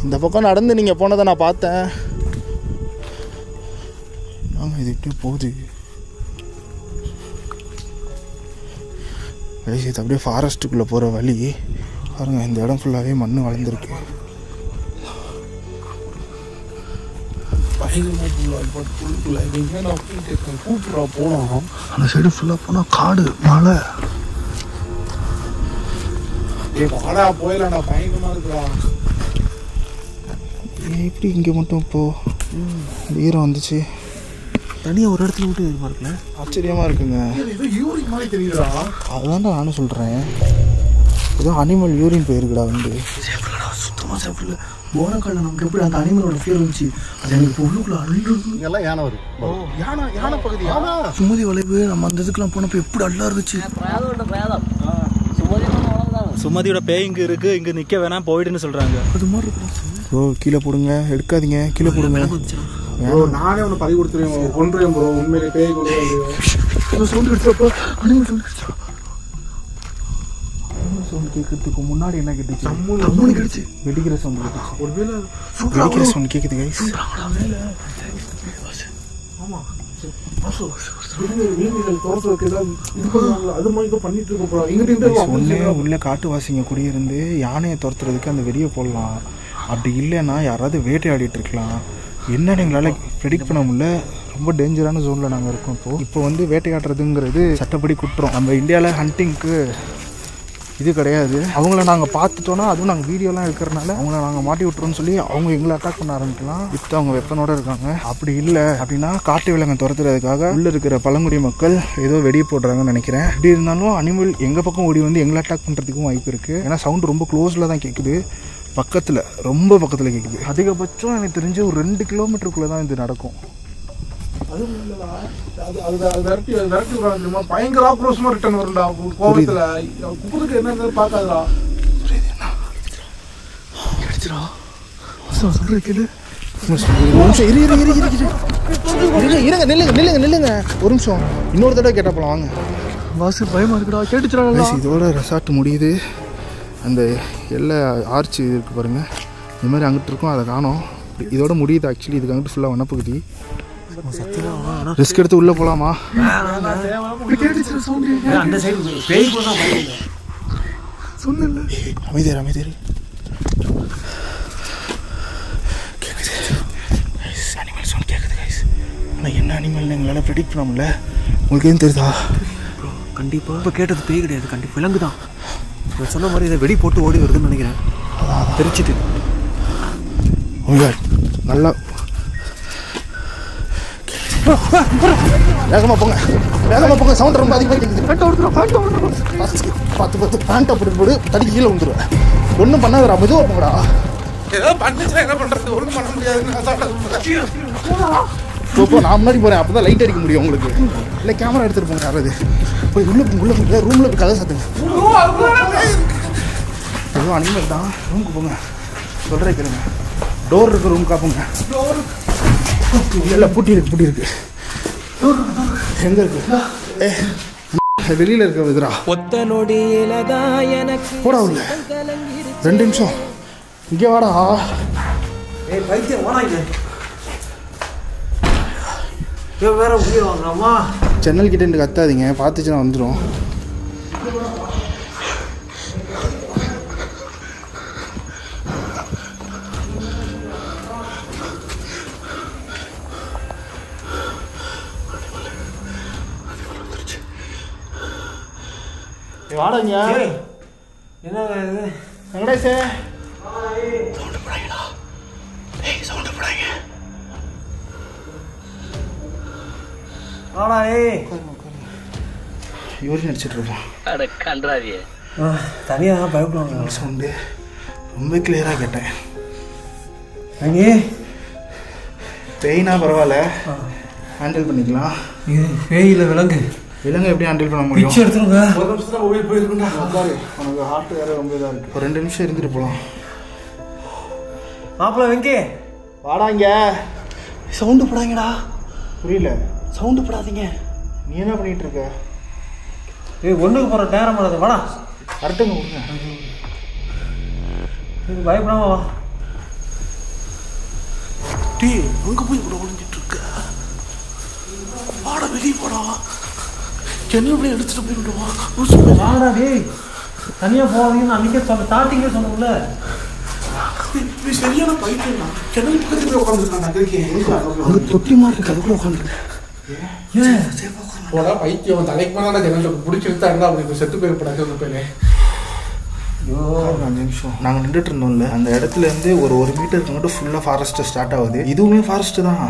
இந்த பக்கம் நடந்து நீங்கள் போனதை நான் பார்த்தேன். நாங்கள் இது இப்படி போகுது. இது அப்படியே ஃபாரஸ்ட்டுக்குள்ளே போகிற வழி பாருங்கள். இந்த இடம் ஃபுல்லாகவே மண் வளர்ந்துருக்கு. போனோம். அந்த சைடு ஃபுல்லாக போனால் காடு மலை. போயிடலாம். பயங்கரமா இருக்குடா. எப்படி இங்கே மட்டும் இப்போ ஈரம் வந்துச்சு? தனியாக ஒரு இடத்துல மட்டும் இதுமா இருக்குல்ல. ஆச்சரியமாக இருக்குங்க. ஏதோ யூரின் மாதிரி தெரியுதுடா. அதுதான்டா நானும் சொல்கிறேன். ஏதோ அனிமல் யூரின் போயிருக்குடா வந்து. சுத்தமாக சாப்பிடல. போன காலம் நமக்கு எப்படி அந்த அனிமலோட ஃபீல் இருந்துச்சு. அது எனக்கு உள்ளுக்குள்ள அழுது. இங்கெல்லாம் யானை வரும். யானை பகுதி. சுமதி வளைவு நம்ம அந்த இதுக்கெல்லாம் போனப்போ எப்படி அல்லா இருந்துச்சு. சுமதியோட பேய் இங்க இருக்கு. இங்க நிக்க வேணாம் போயிடுன்னு சொல்றாங்க. அது மாதிரி இருக்கு. ப்ரோ கீழே போடுங்க. எடுக்காதீங்க. கீழே போடுங்க. ப்ரோ நானே ஒன்று பதிவு கொடுத்துருவேன். கொண்டுருவேன் ப்ரோ. உண்மையிலே பேய் கொண்டு சவுண்ட் கிடைச்சப்போ அனிமல் சவுண்ட் கிடைச்சா. சவுண்ட் கேட்கறதுக்கு முன்னாடி என்ன கேட்டுச்சு? தம்முனு கிடைச்சு. வெடிக்கிற சவுண்ட் கேட்டுச்சு. ஒருவேளை வெடிக்கிற சவுண்ட் கேட்குது கைஸ். ஒன்னே உள்ள காட்டுவாசிங்க குடியிருந்து யானையை துரத்துறதுக்கு அந்த வெடியை போடலாம். அப்படி இல்லைன்னா யாராவது வேட்டையாடிட்டு இருக்கலாம். என்னன்னு எங்களால் ப்ரெடிக்ட் பண்ண முடியல. ரொம்ப டேஞ்சரான ஜோனில் நாங்கள் இருக்கோம். இப்போ வந்து வேட்டையாடுறதுங்கிறது சட்டப்படி குற்றம். நம்ம இந்தியாவில் ஹண்டிங்க்கு இது கிடையாது. அவங்கள நாங்கள் பார்த்துட்டோன்னா, அதுவும் நாங்கள் வீடியோலாம் இருக்கிறனால அவங்கள நாங்கள் மாட்டி விட்டுறோன்னு சொல்லி அவங்க எங்களை அட்டாக் பண்ண ஆரம்பிக்கலாம். இப்போ அவங்க வெப்பனோட இருக்காங்க. அப்படி இல்லை அப்படின்னா காட்டு விலங்கை துரத்துறதுக்காக உள்ள இருக்கிற பழங்குடி மக்கள் ஏதோ வெடி போடுறாங்கன்னு நினைக்கிறேன். இப்படி இருந்தாலும் அனிமல் எங்கள் பக்கம் ஓடி வந்து எங்களை அட்டாக் பண்ணுறதுக்கும் வாய்ப்பு இருக்குது. ஏன்னா சவுண்டு ரொம்ப க்ளோஸில் தான் கேட்குது. பக்கத்தில், ரொம்ப பக்கத்தில் கேட்குது. அதிகபட்சம் எனக்கு தெரிஞ்சு ஒரு 2 கிலோமீட்டருக்குள்ளே தான் இது நடக்கும். பயங்கர ஆக்ரோஷமா ரிட்டர்ன் வரும்டா. கோபத்துல குப்புக்கு என்ன பார்க்காதா. சொல்ற கேளு. நில்லுங்க ஒரு நிமிஷம். இன்னொரு தடவை கேட்டா போலாம். வாங்க வாசு பயமா இருக்குடா. கேட்டுச்சுடா. இதோட ரெசார்ட் முடியுது. அந்த எல்லை ஆர்ச் இருக்கு பாருங்க. இந்த மாதிரி அங்கிட்டு இருக்கும். அதை காணோம். இதோட முடியுது. ஆக்சுவலி இதுக்கு அங்கிட்டு ஃபுல்லாக வனப்பகுதி. ரிஸ்க் எடுத்து உள்ள போலாமா? அந்த சைடு பேய் கூட சொன்னல. அமைதியாரு கேக்குது. அனிமல் சவுண்ட் கேக்குது கைஸ். ஆனால் என்ன அனிமல்னு எங்களால் ப்ரெடிக்ட் பண்ண முடியல. உங்களுக்கு எதுவும் தெரியுதா? கண்டிப்பாக இப்போ கேட்டது பேய் கிடையாது. கண்டிப்பாக விலங்கு தான். நான் சொன்ன மாதிரி இதை வெடி போட்டு ஓடி வருதுன்னு நினைக்கிறேன். தெரிச்சுட்டு நல்லா வேகமாக போங்க. சவுண்ட் ரொம்ப அதிகமாக கேட்குது. பார்த்து பேண்ட்டை போட்டு தடிக்கு கீழே வந்துடுவேன். ஒன்றும் பண்ணாதடா. மெதுவாக போங்கடா. ஏதோ பண்ணுச்சுன்னா என்ன பண்றது? ஒன்றும் பண்ண முடியாதுன்னு போ நான் முன்னாடி போகிறேன், அப்போ தான் லைட் அடிக்க முடியும் உங்களுக்கு. இல்லை கேமரா எடுத்துகிட்டு போங்க யாராவது. போய் உள்ளே போங்க ரூமில் போய் கதை சாத்துங்க. எதுவும் அனிமல் தான், ரூமுக்கு போங்க. சொல்கிறேன் கேளுங்க. டோர் இருக்கு, ரூம் காப்புங்க. இல்லை பூட்டி இருக்கு. எங்கே இருக்கு? வெளியில் இருக்க விதுரா போடா உள்ள. 2 நிமிஷம் இங்கே வாடா. பைத்தியம் வாடா இங்க. வேற உயிர் வாங்கலாமா? ஜன்னல் கிட்ட இருந்து கத்தாதீங்க, பார்த்துச்சுன்னா வந்துடும். வாடங்க. என்ன இது வெங்கடேஷே, வாடா. யூரின் அடிச்சிட்டு இருப்போம். அட கன்றாவியே. தனியாக தான் பயப்படுவாங்க. சவுண்டு ரொம்ப கிளியராக கேட்டேன். அங்கே பெயினா பரவாயில்ல, ஹேண்டில் பண்ணிக்கலாம். இது பேயில விலங்கு எப்படி ஹேண்டில் பண்ண முடியும்? பிச்சை எடுத்துருங்க. ஒரு நிமிஷத்துல உயிர் போயிருக்குண்டா. உட்காரு, உனக்கு ஹார்ட் வேறு ரொம்ப இதாக இருக்குது. ஒரு 2 நிமிஷம் இருந்துட்டு போகலாம். மாப்பிள்ள வெங்கே வாடாங்க. சவுண்டு போடாங்கடா. புரியல. சவுண்டு போடாதீங்க. நீ என்ன பண்ணிட்டு இருக்க? ஒன்றுக்கு போகிற நேரம் பண்ணது. வாடா கரெக்டுங்க கொடுங்க. இது பயப்படாம வா. டீ அங்கே போய் கூட ஒழிஞ்சிட்டு இருக்க. வாடா வெளியே போடா. ஜன்னல் வழியை எடுத்துட்டு போயிடுவா. வாடா டேய், தனியாக போகாதீங்கன்னு அன்றைக்கே ஸ்டார்டிங்கே சொன்னோம்ல. நீ சரியான பைத்தியம் தான். ஜன்னல் பக்கத்துல போய் உட்காந்துருக்கான். அங்கே தொட்டி மாதிரி இருக்கு, அதுக்குள்ள உட்காந்துருக்கு. போடா பைத்தியம். தலைக்கு மேலே ஜன்னல் பிடிச்சிருந்தா இருந்தா அப்படி செத்து போயிருப்படாது. வந்து போயிலே 5 நிமிஷம் நாங்கள் நின்றுட்டு இருந்தோம்ல, அந்த இடத்துல இருந்து ஒரு 1 மீட்டருக்கு மட்டும் ஃபுல்லாக ஃபாரஸ்ட்டு ஸ்டார்ட் ஆகுது. இதுவுமே ஃபாரஸ்ட்டு தான்.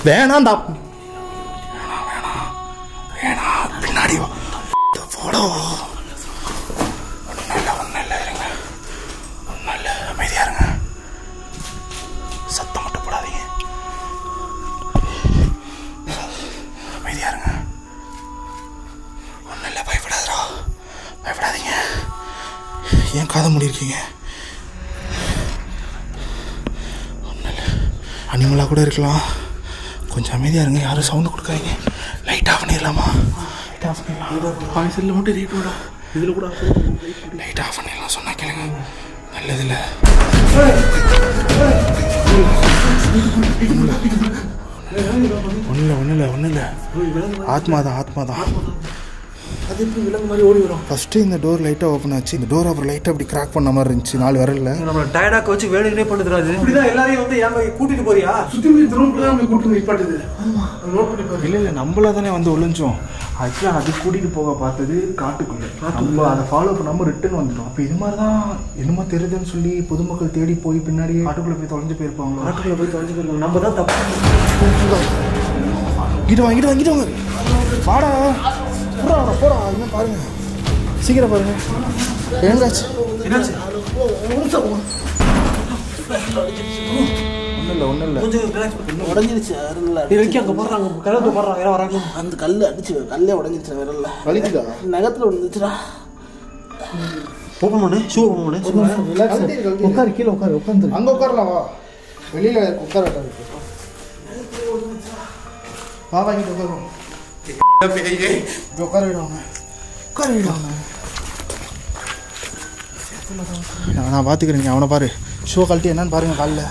வேணாண்டா, பின்னாடி போடோ. ஒன்றும் இல்லை இருங்க. ஒன்றும் இல்லை, அமைதியாக இருங்க. சத்தம் மட்டும் போடாதீங்க. அமைதியாக இருங்க. ஒன்றும் இல்லை, பயப்படாதரா, பயப்படாதீங்க. ஏன் காதை மூடிருக்கீங்க? ஒன்றும் இல்லை, அனிமலாக கூட இருக்கலாம். கொஞ்சம் அமைதியாக இருங்க, யாரும் சவுண்டு கொடுக்காதீங்க. லைட் ஆஃப் பண்ணிடலாமா? லைட் ஆஃப் பண்ணிடலாம். செல்ல மட்டும் ரேட் விடா. இதில் கூட லைட் ஆஃப் பண்ணிடலாம் சொன்னா கேளுங்க. நல்லதில்லை. ஒன்றும் இல்லை. ஆத்மா தான். அது எப்படி விலங்கு மாதிரி ஓடி வரும்? ஃபஸ்ட்டு இந்த டோர் லைட்டாக ஓப்பன் ஆச்சு. இந்த டோர் அப்புறம் லைட்டாக அப்படி கிராக் பண்ண மாதிரி இருந்துச்சு. 4 விரல்ல நம்மளை டயர்டாக்க வச்சு வேணுங்கனே பண்ணுறாது. இப்படிதான் எல்லாரையும் வந்து ஏன் கூட்டிட்டு போறியா? சுற்றி ரூம்ல தான் கூட்டு நிப்பாட்டுது. நோட் பண்ணி பாரு. இல்லை நம்மளா தானே வந்து ஒளிஞ்சோம். ஆக்சுவலாக அது கூட்டிகிட்டு போக பார்த்தது காட்டுக்குள்ளே. நம்ம அதை ஃபாலோ பண்ணாமல் ரிட்டர்ன் வந்துட்டோம். அப்போ இது மாதிரி தான் என்னமோ தெரியுதுன்னு சொல்லி பொதுமக்கள் தேடி போய் பின்னாடியே காட்டுக்குள்ளே போய் தொலைஞ்சு போயிருப்பாங்க. காட்டுக்குள்ள போய் தொலைஞ்சு போயிருக்காங்க. நம்ம தான் தப்பு. இங்கிட்டு வாங்க. வாடா போடா. இன்னும் பாருங்க, சீக்கிரம் பாருங்க. என்னாச்சு? ஒன்றும் இல்லை. கொஞ்சம் ரிலாக்ஸ் பண்ணி உடஞ்சிருச்சு விரல்ல. வைக்க அங்கே போடுறாங்க, கலந்து போடுறாங்க. யாரும் வராங்க. அந்த கல் அடிச்சு கல்லே உடஞ்சிருச்சு விரல்ல. வலிக்குதா? நகத்துல விழுந்துச்சுடா. ஓப்பன் பண்ணு, ஷூ ஓப்பன் பண்ணு. உட்காரு, கீழே உட்காந்து அங்கே உட்காரலாம். வா, வெளியில் உட்கார வா, வாங்கிட்டு உட்காருவோம். உட்கார விடுவாங்க. நான் பார்த்துக்கிறேன். அவனை பாரு, ஷோ கழட்டி என்னன்னு பாருங்க. காலில்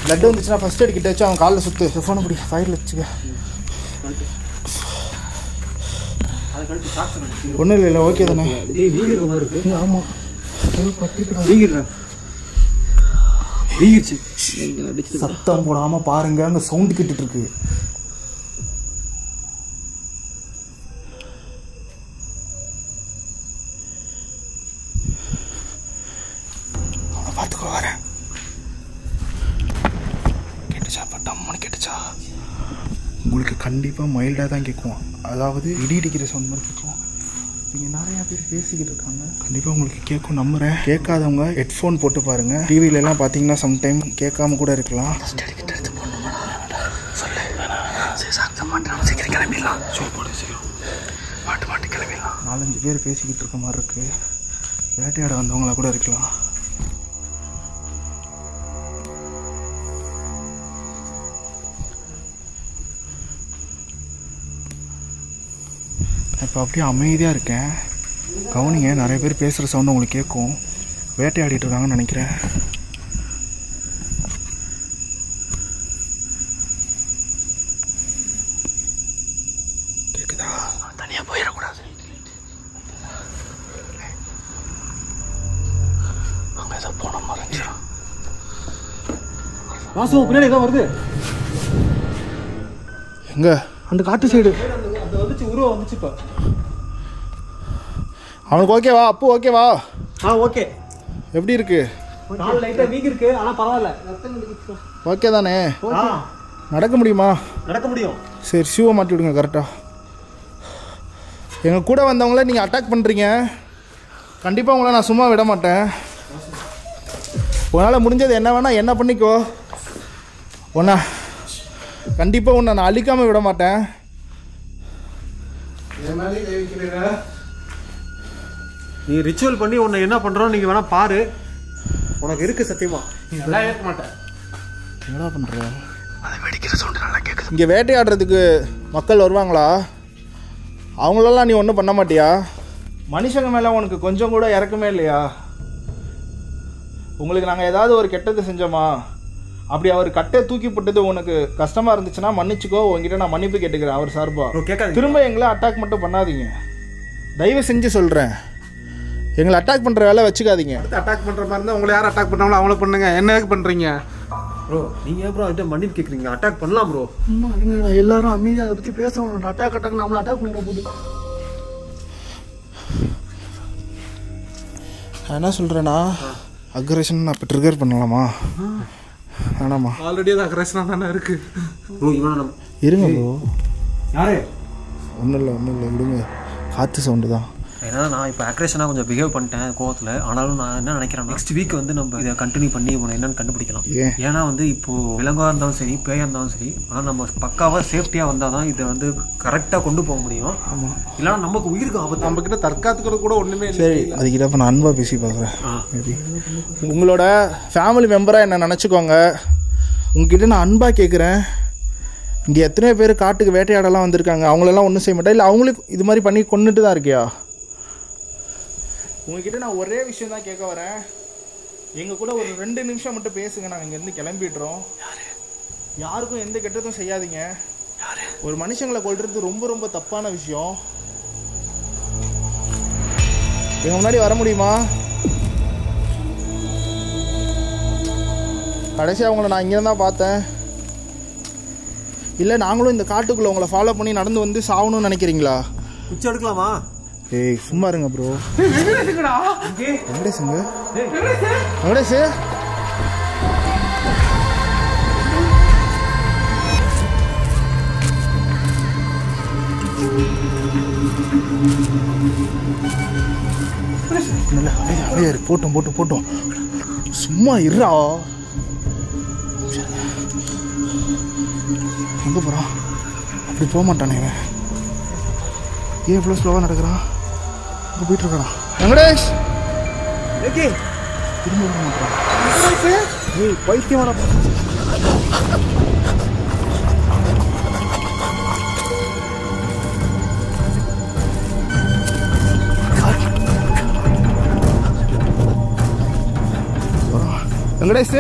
பிளட் வந்துச்சுன்னா ஃபர்ஸ்ட் எய்ட் கிட்ட வச்சு அவன் காலில் சுற்று. ஃபோனை பிடி, ஃபைலில் வச்சுக்க. ஒன்றும் இல்லை, ஓகே தானே? ஆமாம், சத்தம் போடாமல் பாருங்க. அங்கே சவுண்டு கிட்டுட்டு இருக்கு. பார்த்து பக்கத்துக்கு வரேன். கேட்டுச்சா? பட்டாமனு கேட்டுச்சா? உங்களுக்கு கண்டிப்பாக மைல்டாக தான் கேட்கும். அதாவது இடி இடிக்கிற சவுண்ட் மாதிரி கேட்கும். நீங்கள் நிறையா பேர் பேசிக்கிட்டு இருக்காங்க, கண்டிப்பாக உங்களுக்கு கேட்கும் நம்புகிறேன். கேட்காதவங்க ஹெட்ஃபோன் போட்டு பாருங்கள். டிவிலெலாம் பார்த்தீங்கன்னா சம்டைம் கேட்காம கூட இருக்கலாம். கிளம்பிடலாம். 4-5 பேர் பேசிக்கிட்டு இருக்க மாதிரி இருக்கு. வேட்டையாட வந்தவங்களா கூட இருக்கலாம். இப்போ அப்படியே அமைதியாக இருக்கேன். கவனிங்க, நிறைய பேர் பேசுகிற சவுண்டு உங்களுக்கு கேட்கும். வேட்டையாடிட்டு இருக்காங்கன்னு நினைக்கிறேன். கேட்குதா? தனியாக போயிடக்கூடாது. அங்கே ஏதோ போன மறைஞ்சிடும். வாசு பின்னாடி ஏதோ வருது. எங்க? அந்த காட்டு சைடு. அது வந்துச்சு, உருவம் வந்துச்சு. இப்போ அவனுக்கு ஓகேவா? அப்பு ஓகேவா? ஓகே. எப்படி இருக்கு? கால் லைட்டாக வீக் இருக்கு, ஆனால் பரவாயில்ல. ஓகே தானே? நடக்க முடியுமா? நடக்க முடியும். சரி, ஷூவை மாட்டி விடுங்க கரெக்டாக. எங்கள் கூட வந்தவங்கள நீங்கள் அட்டாக் பண்ணுறீங்க. கண்டிப்பாக உங்களை நான் சும்மா விட மாட்டேன். உன்னால் முடிஞ்சது என்ன வேணால் என்ன பண்ணிக்கோ. கண்டிப்பாக உன்னை நான் அழிக்காமல் விட மாட்டேன். நீ ரிச்சுவல் பண்ணி உன்னை என்ன பண்ணுறோம் நீங்கள் வேணால் பாரு. உனக்கு இருக்கு சத்தியமா. எல்லாம் ஏற்க மாட்டேன். என்னடா பண்ணுற? அதை வெடிக்கிற சவுண்டு நல்லா கேட்குது. இங்கே வேட்டையாடுறதுக்கு மக்கள் வருவாங்களா? அவங்களெல்லாம் நீ ஒன்றும் பண்ண மாட்டியா? மனுஷங்க மேலே உனக்கு கொஞ்சம் கூட இறக்கமே இல்லையா? உங்களுக்கு நாங்கள் ஏதாவது ஒரு கெட்டது செஞ்சோமா? அப்படி அவர் கட்டை தூக்கி போட்டது உனக்கு கஷ்டமாக இருந்துச்சுன்னா மன்னிச்சுக்கோ. உங்ககிட்ட நான் மன்னிப்பு கேட்டுக்கிறேன் அவர் சார்பாக. திரும்ப எங்களை அட்டாக் மட்டும் பண்ணாதீங்க, தயவு செஞ்சு சொல்கிறேன். எங்களை அட்டாக் பண்ணுற வேலை வச்சுக்காதீங்க. அட்டாக் பண்ணுற மாதிரி இருந்தால் உங்களை யார் அட்டாக் பண்ணாங்களோ அவங்கள பண்ணுங்க. என்ன பண்ணுறீங்க ப்ரோ? நீங்கள் ப்ரோ அவர்கிட்ட மன்னிப்பு கேட்குறீங்க? அட்டாக் பண்ணலாம் ப்ரோ. எல்லாரும் அமைதியாக அதை பற்றி பேசணும். அட்டாக் நம்மளை அட்டாக் பண்ணிட போகுது. நான் என்ன சொல்கிறேன்னா, அக்ரேஷன் நான் இப்போ ட்ரிகர் பண்ணலாமா? வேணாமா? ஆல்ரெடி அது அக்ரேஷனாக தானே இருக்குது ப்ரோ. இவனை இருங்க ப்ரோ. யாரு? ஒன்றும் இல்லை விடுங்க. காற்று சவுண்டு தான். ஏன்னா நான் இப்போ அக்ரேஷனாக கொஞ்சம் பிஹேவ் பண்ணிட்டேன் கோவத்தில். ஆனாலும் நான் என்ன நினைக்கிறேன், நெக்ஸ்ட் வீக் வந்து நம்ம இதை கண்டினியூ பண்ணி இவனை என்னன்னு கண்டுபிடிக்கலாம். ஏன்னா வந்து இப்போது விலங்காக இருந்தாலும் சரி, பேயாக இருந்தாலும் சரி, ஆனால் நம்ம பக்காவாக சேஃப்டியாக வந்தால் தான் இதை வந்து கரெக்டாக கொண்டு போக முடியும். ஆமாம், இல்லைனா நமக்கு உயிருக்கு ஆபத்து. நம்மக்கிட்ட தற்காத்துக்கிறது கூட ஒன்றுமே இல்லை. சரி, அதுக்கிட்ட இப்போ நான் அன்பாக பேசி பார்க்குறேன். மேபி உங்களோட ஃபேமிலி மெம்பராக என்ன நினச்சிக்கோங்க. உங்ககிட்ட நான் அன்பாக கேட்குறேன். இங்கே எத்தனையோ பேர் காட்டுக்கு வேட்டையாடலாம் வந்திருக்காங்க. அவங்களெல்லாம் ஒன்றும் செய்ய மாட்டேன். இல்லை அவங்களுக்கு இது மாதிரி பண்ணி கொண்டுட்டு தான் இருக்கியா? உங்ககிட்ட நான் ஒரே விஷயம் தான் கேட்க வரேன். எங்கள் கூட ஒரு 2 நிமிஷம் மட்டும் பேசுங்க. நாங்கள் இங்கேருந்து கிளம்பிடுறோம். யாருக்கும் எந்த கெட்டதும் செய்யாதீங்க. ஒரு மனுஷங்களை கொல்றது ரொம்ப ரொம்ப தப்பான விஷயம். எங்கள் முன்னாடி வர முடியுமா? கடைசியாக அவங்கள நான் இங்கே தான் பார்த்தேன். இல்லை நாங்களும் இந்த காட்டுக்குள்ளே உங்களை ஃபாலோ பண்ணி நடந்து வந்து சாகணும்னு நினைக்கிறீங்களா? பிச்சை எடுக்கலாமா? ஏய் சும்மா இருங்க ப்ரோ. வெங்கடேஷுங்க, வெங்கடேஷ் நல்லா அப்படியே போட்டோம் சும்மா இருறா. எங்கே போகிறான்? அப்படி போக மாட்டானே இவன். ஏன் இவ்வளோ ஸ்லோவாக நடக்கிறான்? அங்கே போயிட்டு இருக்கான். வெங்கடேஷ் திரும்ப வர மாட்டான். ஏய் பைத்தியம் வர. வெங்கடேஷ்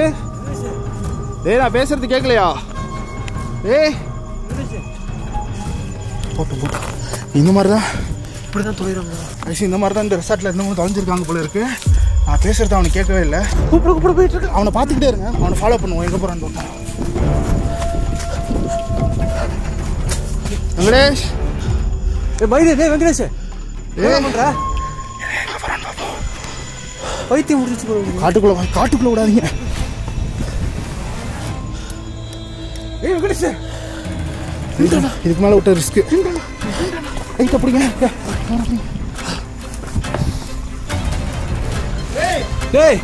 ஏய் நான் பேசுறது கேட்கலையா? ஏய் போட்டோம் இந்த மாதிரி தான் இப்படி தான் தொலைறாங்க. ஐசி இந்த மாதிரி தான் இந்த ரெசார்ட்டில் இருந்தவங்க தொலைஞ்சிருக்காங்க போல இருக்கு. நான் பேசுறது அவனுக்கு கேட்கவே இல்லை. கூப்பிட போயிட்டு இருக்கு. அவனை பார்த்துக்கிட்டே இருங்க. அவனை ஃபாலோ பண்ணுவோம். எங்கே போகிறான்னு பார்ப்போம். வெங்கடேஷ் ஏ பைதே வெங்கடேஷ் ஏ பண்ணுற? எங்கே போகிறான்னு பார்ப்போம். பைத்தியம் முடிச்சு காட்டுக்குள்ள விடாதீங்க. இதுக்கு மேல விட்ட ரிஸ்க். ரைட் அப்படிங்க. டேய்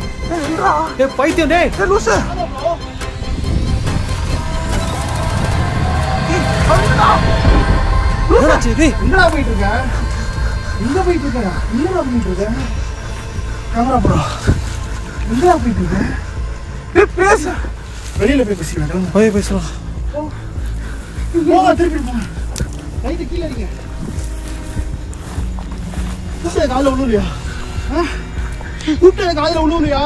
பைத்தியம் டேய் லூசு. எங்கடா போயிட்டு இருக்க? எங்க போயிட்டு இருக்க? எங்கடா போயிட்டு இருக்க? கேமரா ப்ரோ எங்கடா போயிட்டு இருக்க? பேச வெளியில போய் பேசிக்கலாம். போய் பேசலாம். போங்க திருப்பி போங்க. ரைட்டு கீழே அடிங்க. கூப்பிட்ட காலில் விழுவுலையா? கூப்பிட்ட காலில் விழுவுலையா?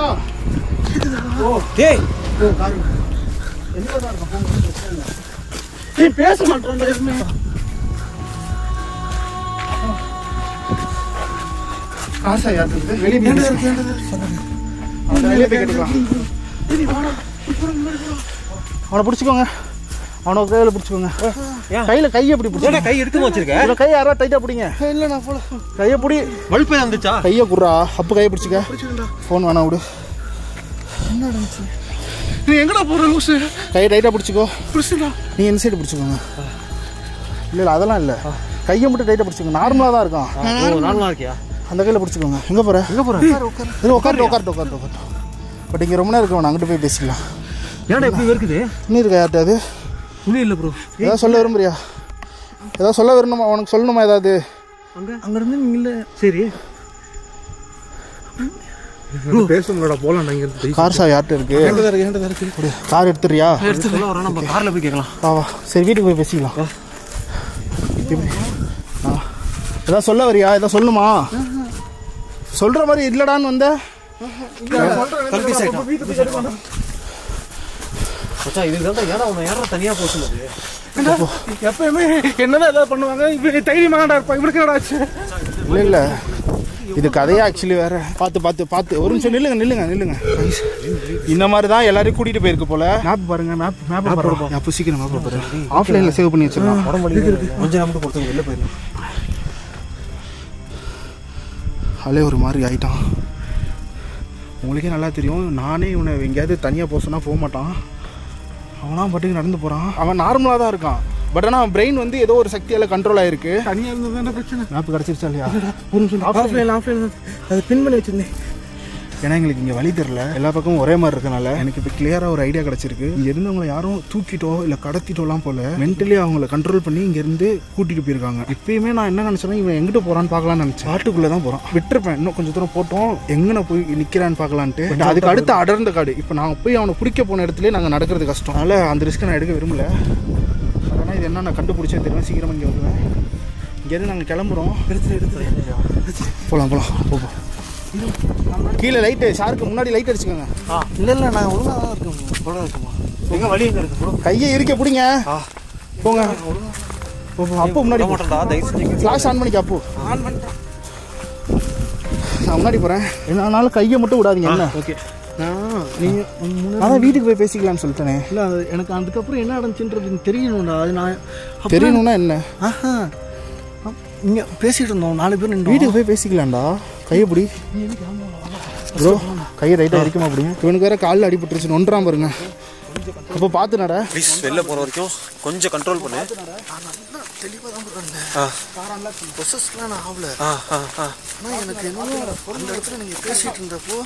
டேய் என்னதான் இருக்கும்? பேச மாட்டேன். காசா யாருக்கு வெளியே போய் கேட்டுக்கலாம். அவனை பிடிச்சிக்கோங்க. அவனை கையில் பிடிச்சிக்கோங்க. கையில் கையை எப்படி பிடிச்சி கை எடுத்து வச்சிருக்க? கை யாரா டைட்டாக பிடிங்க. இல்லை நான் போல கையை பிடி. வழுப்பே வந்துச்சா? கையை குடுறா. அப்போ கையை பிடிச்சிக்க. ஃபோன் வேணா விடு. என்ன நடந்துச்சு? நீ எங்கடா போற லூசு? கையை டைட்டாக பிடிச்சிக்கோ. பிடிச்சிடா. நீ இந்த சைடு பிடிச்சிக்கோங்க. இல்லை அதெல்லாம் இல்லை. கையை மட்டும் டைட்டாக பிடிச்சிக்கோங்க. நார்மலாக தான் இருக்கும். நார்மலாக இருக்கியா? அந்த கையில் பிடிச்சிக்கோங்க. எங்கே போகிற? இது உட்காரட்டு. பட் இங்கே ரொம்ப நேரம் இருக்கும். நான் அங்கிட்டு போய் பேசிக்கலாம். ஏன்டா எப்படி இருக்குது? இன்னும் இருக்கா யார்ட்ட? அது துணி இல்லை ப்ரோ. ஏதாவது சொல்ல விரும்புறியா? ஏதாவது சொல்ல விரும்புமா? உனக்கு சொல்லணுமா ஏதாவது? அங்கேருந்து இல்லை. சரி பேசுங்களா போலாம். கார் சாவி யார்ட்ட இருக்கு? கார் எடுத்துறியா? சொல்ல வரோம். நம்ம காரில் போய் கேட்கலாம். வா சரி வீட்டுக்கு போய் பேசிக்கலாம். ஏதாவது சொல்ல வரியா? ஏதாவது சொல்லணுமா? சொல்ற மாதிரி இல்லடான்னு வந்த இதுதான் ஏன்னா அவனை யாரா தனியாக போக சொல்லுது. எப்பயுமே என்னதான் ஏதாவது பண்ணுவாங்க. இவன் தைரியமாடா இருப்பான். இவனுக்கு என்னடா ஆச்சு? இல்லை இது கதையா ஆக்சுவலி வேற. பார்த்து ஒரு நிமிஷம் நில்லுங்க. இந்த மாதிரி தான் எல்லாரையும் கூட்டிட்டு போயிருக்கு போல. மேப் பாருங்க. மேப் பாருங்க. அப்போ சீக்கிரம் மேப் பாருங்க. ஆஃப்லைன்ல சேவ் பண்ணி வச்சிருக்கோம். கொஞ்சம் நமக்கு கொடுத்து வெளில போயிடும். அலே ஒரு மாதிரி ஆயிட்டான். உங்களுக்கே நல்லா தெரியும். நானே இவனை எங்கேயாவது தனியாக போக சொன்னால் போக மாட்டான். அவனாம் பாட்டுக்கு நடந்து போகிறான். அவன் நார்மலாக தான் இருக்கான். பட் ஆனால் அவன் பிரெயின் வந்து ஏதோ ஒரு சக்தியால் கண்ட்ரோல் ஆகிருக்கு. தனியாக இருந்தது தானே பிரச்சனை. மேப் கிடச்சிருச்சா இல்லையா? ஆஃப்லைன் அது பின் பண்ணி வச்சிருந்தேன். ஏன்னா எங்களுக்கு இங்கே வழி தெரில. எல்லா பக்கமும் ஒரே மாதிரி இருக்கனால எனக்கு இப்போ கிளியராக ஒரு ஐடியா கிடச்சிருக்கு. இங்கே இருந்தவங்களை யாரும் தூக்கிட்டோ இல்லை கடத்திட்டோலாம் போல மென்டலி அவங்கள கண்ட்ரோல் பண்ணி இங்கேருந்து கூட்டிகிட்டு போயிருக்காங்க. இப்பயுமே நான் என்ன நினச்சேன்னா இவன் எங்கிட்ட போகிறான்னு பார்க்கலான்னு நினச்சேன். காட்டுக்குள்ளே தான் போகிறான். விட்டுருப்பேன். இன்னும் கொஞ்சம் தூரம் போட்டோம் எங்கே போய் நிற்கிறான்னு பார்க்கலான்ட்டு. அதுக்கு அடுத்து அடர்ந்த காடு. இப்போ நாங்கள் போய் அவனை பிடிக்க போன இடத்துல நாங்கள் நடக்கிறது கஷ்டம். அதனால் அந்த ரிஸ்க்கை நான் எடுக்க விரும்பல. அதனால் இது என்ன நான் கண்டுபிடிச்சே தெரியும். சீக்கிரமாக இங்கே வருவேன். இங்கேருந்து நாங்கள் கிளம்புறோம். போகலாம். கீழே லைட்டு ஷாருக்கு முன்னாடி லைட் அடிச்சுக்கோங்க. இல்லை நான் ஒழுங்காக தான் இருக்கேன். போல இருக்குமா? எங்கே வழி எங்கே இருக்கு? கையை இருக்க பிடிங்க. போங்க. அப்போ முன்னாடி ஃப்ளாஷ் ஆன் பண்ணிக்க. அப்போ ஆன் பண்ணிட்டேன். நான் முன்னாடி போகிறேன். என்னாலும் கையை மட்டும் விடாதீங்க. என்ன ஓகே. நீங்கள் அதான் வீட்டுக்கு போய் பேசிக்கலான்னு சொல்லிட்டேனே. இல்லை அது எனக்கு அதுக்கப்புறம் என்ன நடந்துச்சுன்றது தெரியணும்டா. அது நான் தெரியணும்னா என்ன? இங்கே பேசிகிட்டு இருந்தோம் 4 பேர். வீட்டுக்கு போய் பேசிக்கலாம்டா. கையை பிடி ப்ரோ. கையை ரைட்டாக அடிக்குமா அப்படிங்க? இவனுக்கு வேறு காலில் அடிபட்டுருச்சு. நொன்றான் பாருங்க. அப்போ பார்த்து நட. ப்ளீஸ் வெளில போகிற வரைக்கும் கொஞ்சம் கண்ட்ரோல் பண்ணு. தெளிவாக தான் இருந்தேன். ப்ரொசஸ்லாம் நான் ஆகல. ஆனால் எனக்கு என்னவோ அந்த இடத்துல நீங்கள் பேசிகிட்டு இருந்தப்போ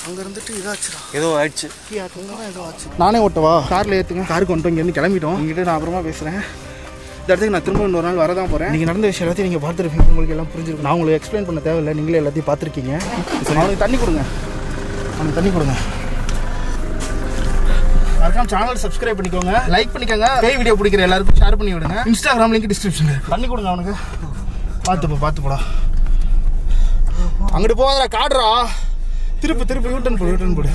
அங்கே இருந்துட்டு இதாச்சுடா. ஏதோ ஆயிடுச்சு. ஏதோ ஆச்சு. நானே ஓட்டவா? காரில் ஏற்றுங்க. காருக்கு வந்துட்டு இங்கேருந்து கிளம்பிட்டோம். உங்ககிட்ட நான் அப்புறமா பேசுகிறேன். இந்த இடத்துக்கு நான் திரும்ப இன்னொரு நாள் வரதான் போகிறேன். நீங்கள் நடந்த விஷயம் எல்லாத்தையும் நீங்கள் பார்த்துருப்பீங்க. உங்களுக்கு எல்லாம் புரிஞ்சிருக்கும். நான் உங்களுக்கு எக்ஸ்பிளைன் பண்ண தேவையில்லை. நீங்களே எல்லாத்தையும் பார்த்துருக்கீங்க. அவனுக்கு தண்ணி கொடுங்க. அதுக்கான சேனல் சப்ஸ்கிரைப் பண்ணிக்கோங்க. லைக் பண்ணிக்கோங்க. பேய் வீடியோ பிடிக்கிற எல்லாருக்கும் ஷேர் பண்ணி விடுங்க. இன்ஸ்டாகிராம் லிங்க் டிஸ்கிரிப்ஷனில். தண்ணி கொடுங்க அவனுக்கு. பார்த்து போடா. அங்கிட்டு போகாதடா. காடுறா. திருப்பு யூட்டன் போடு.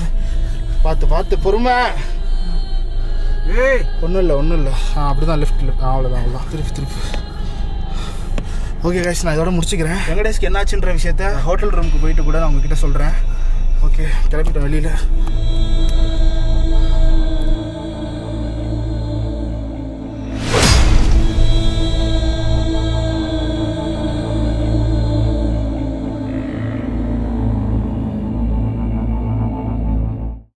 பார்த்து பொறுமை. ஒன்றும் இல்லை. அப்படி தான் லெஃப்ட். அவ்வளோதான். திருப்பி. ஓகே கைஸ், நான் இதோட முடிச்சுக்கிறேன். வெங்கடேஷ்க்கு என்னாச்சுன்ற விஷயத்த ஹோட்டல் ரூமுக்கு போயிட்டு கூட நான் உங்ககிட்ட சொல்கிறேன். ஓகே, கிளம்பிட்டேன் வெளியில்.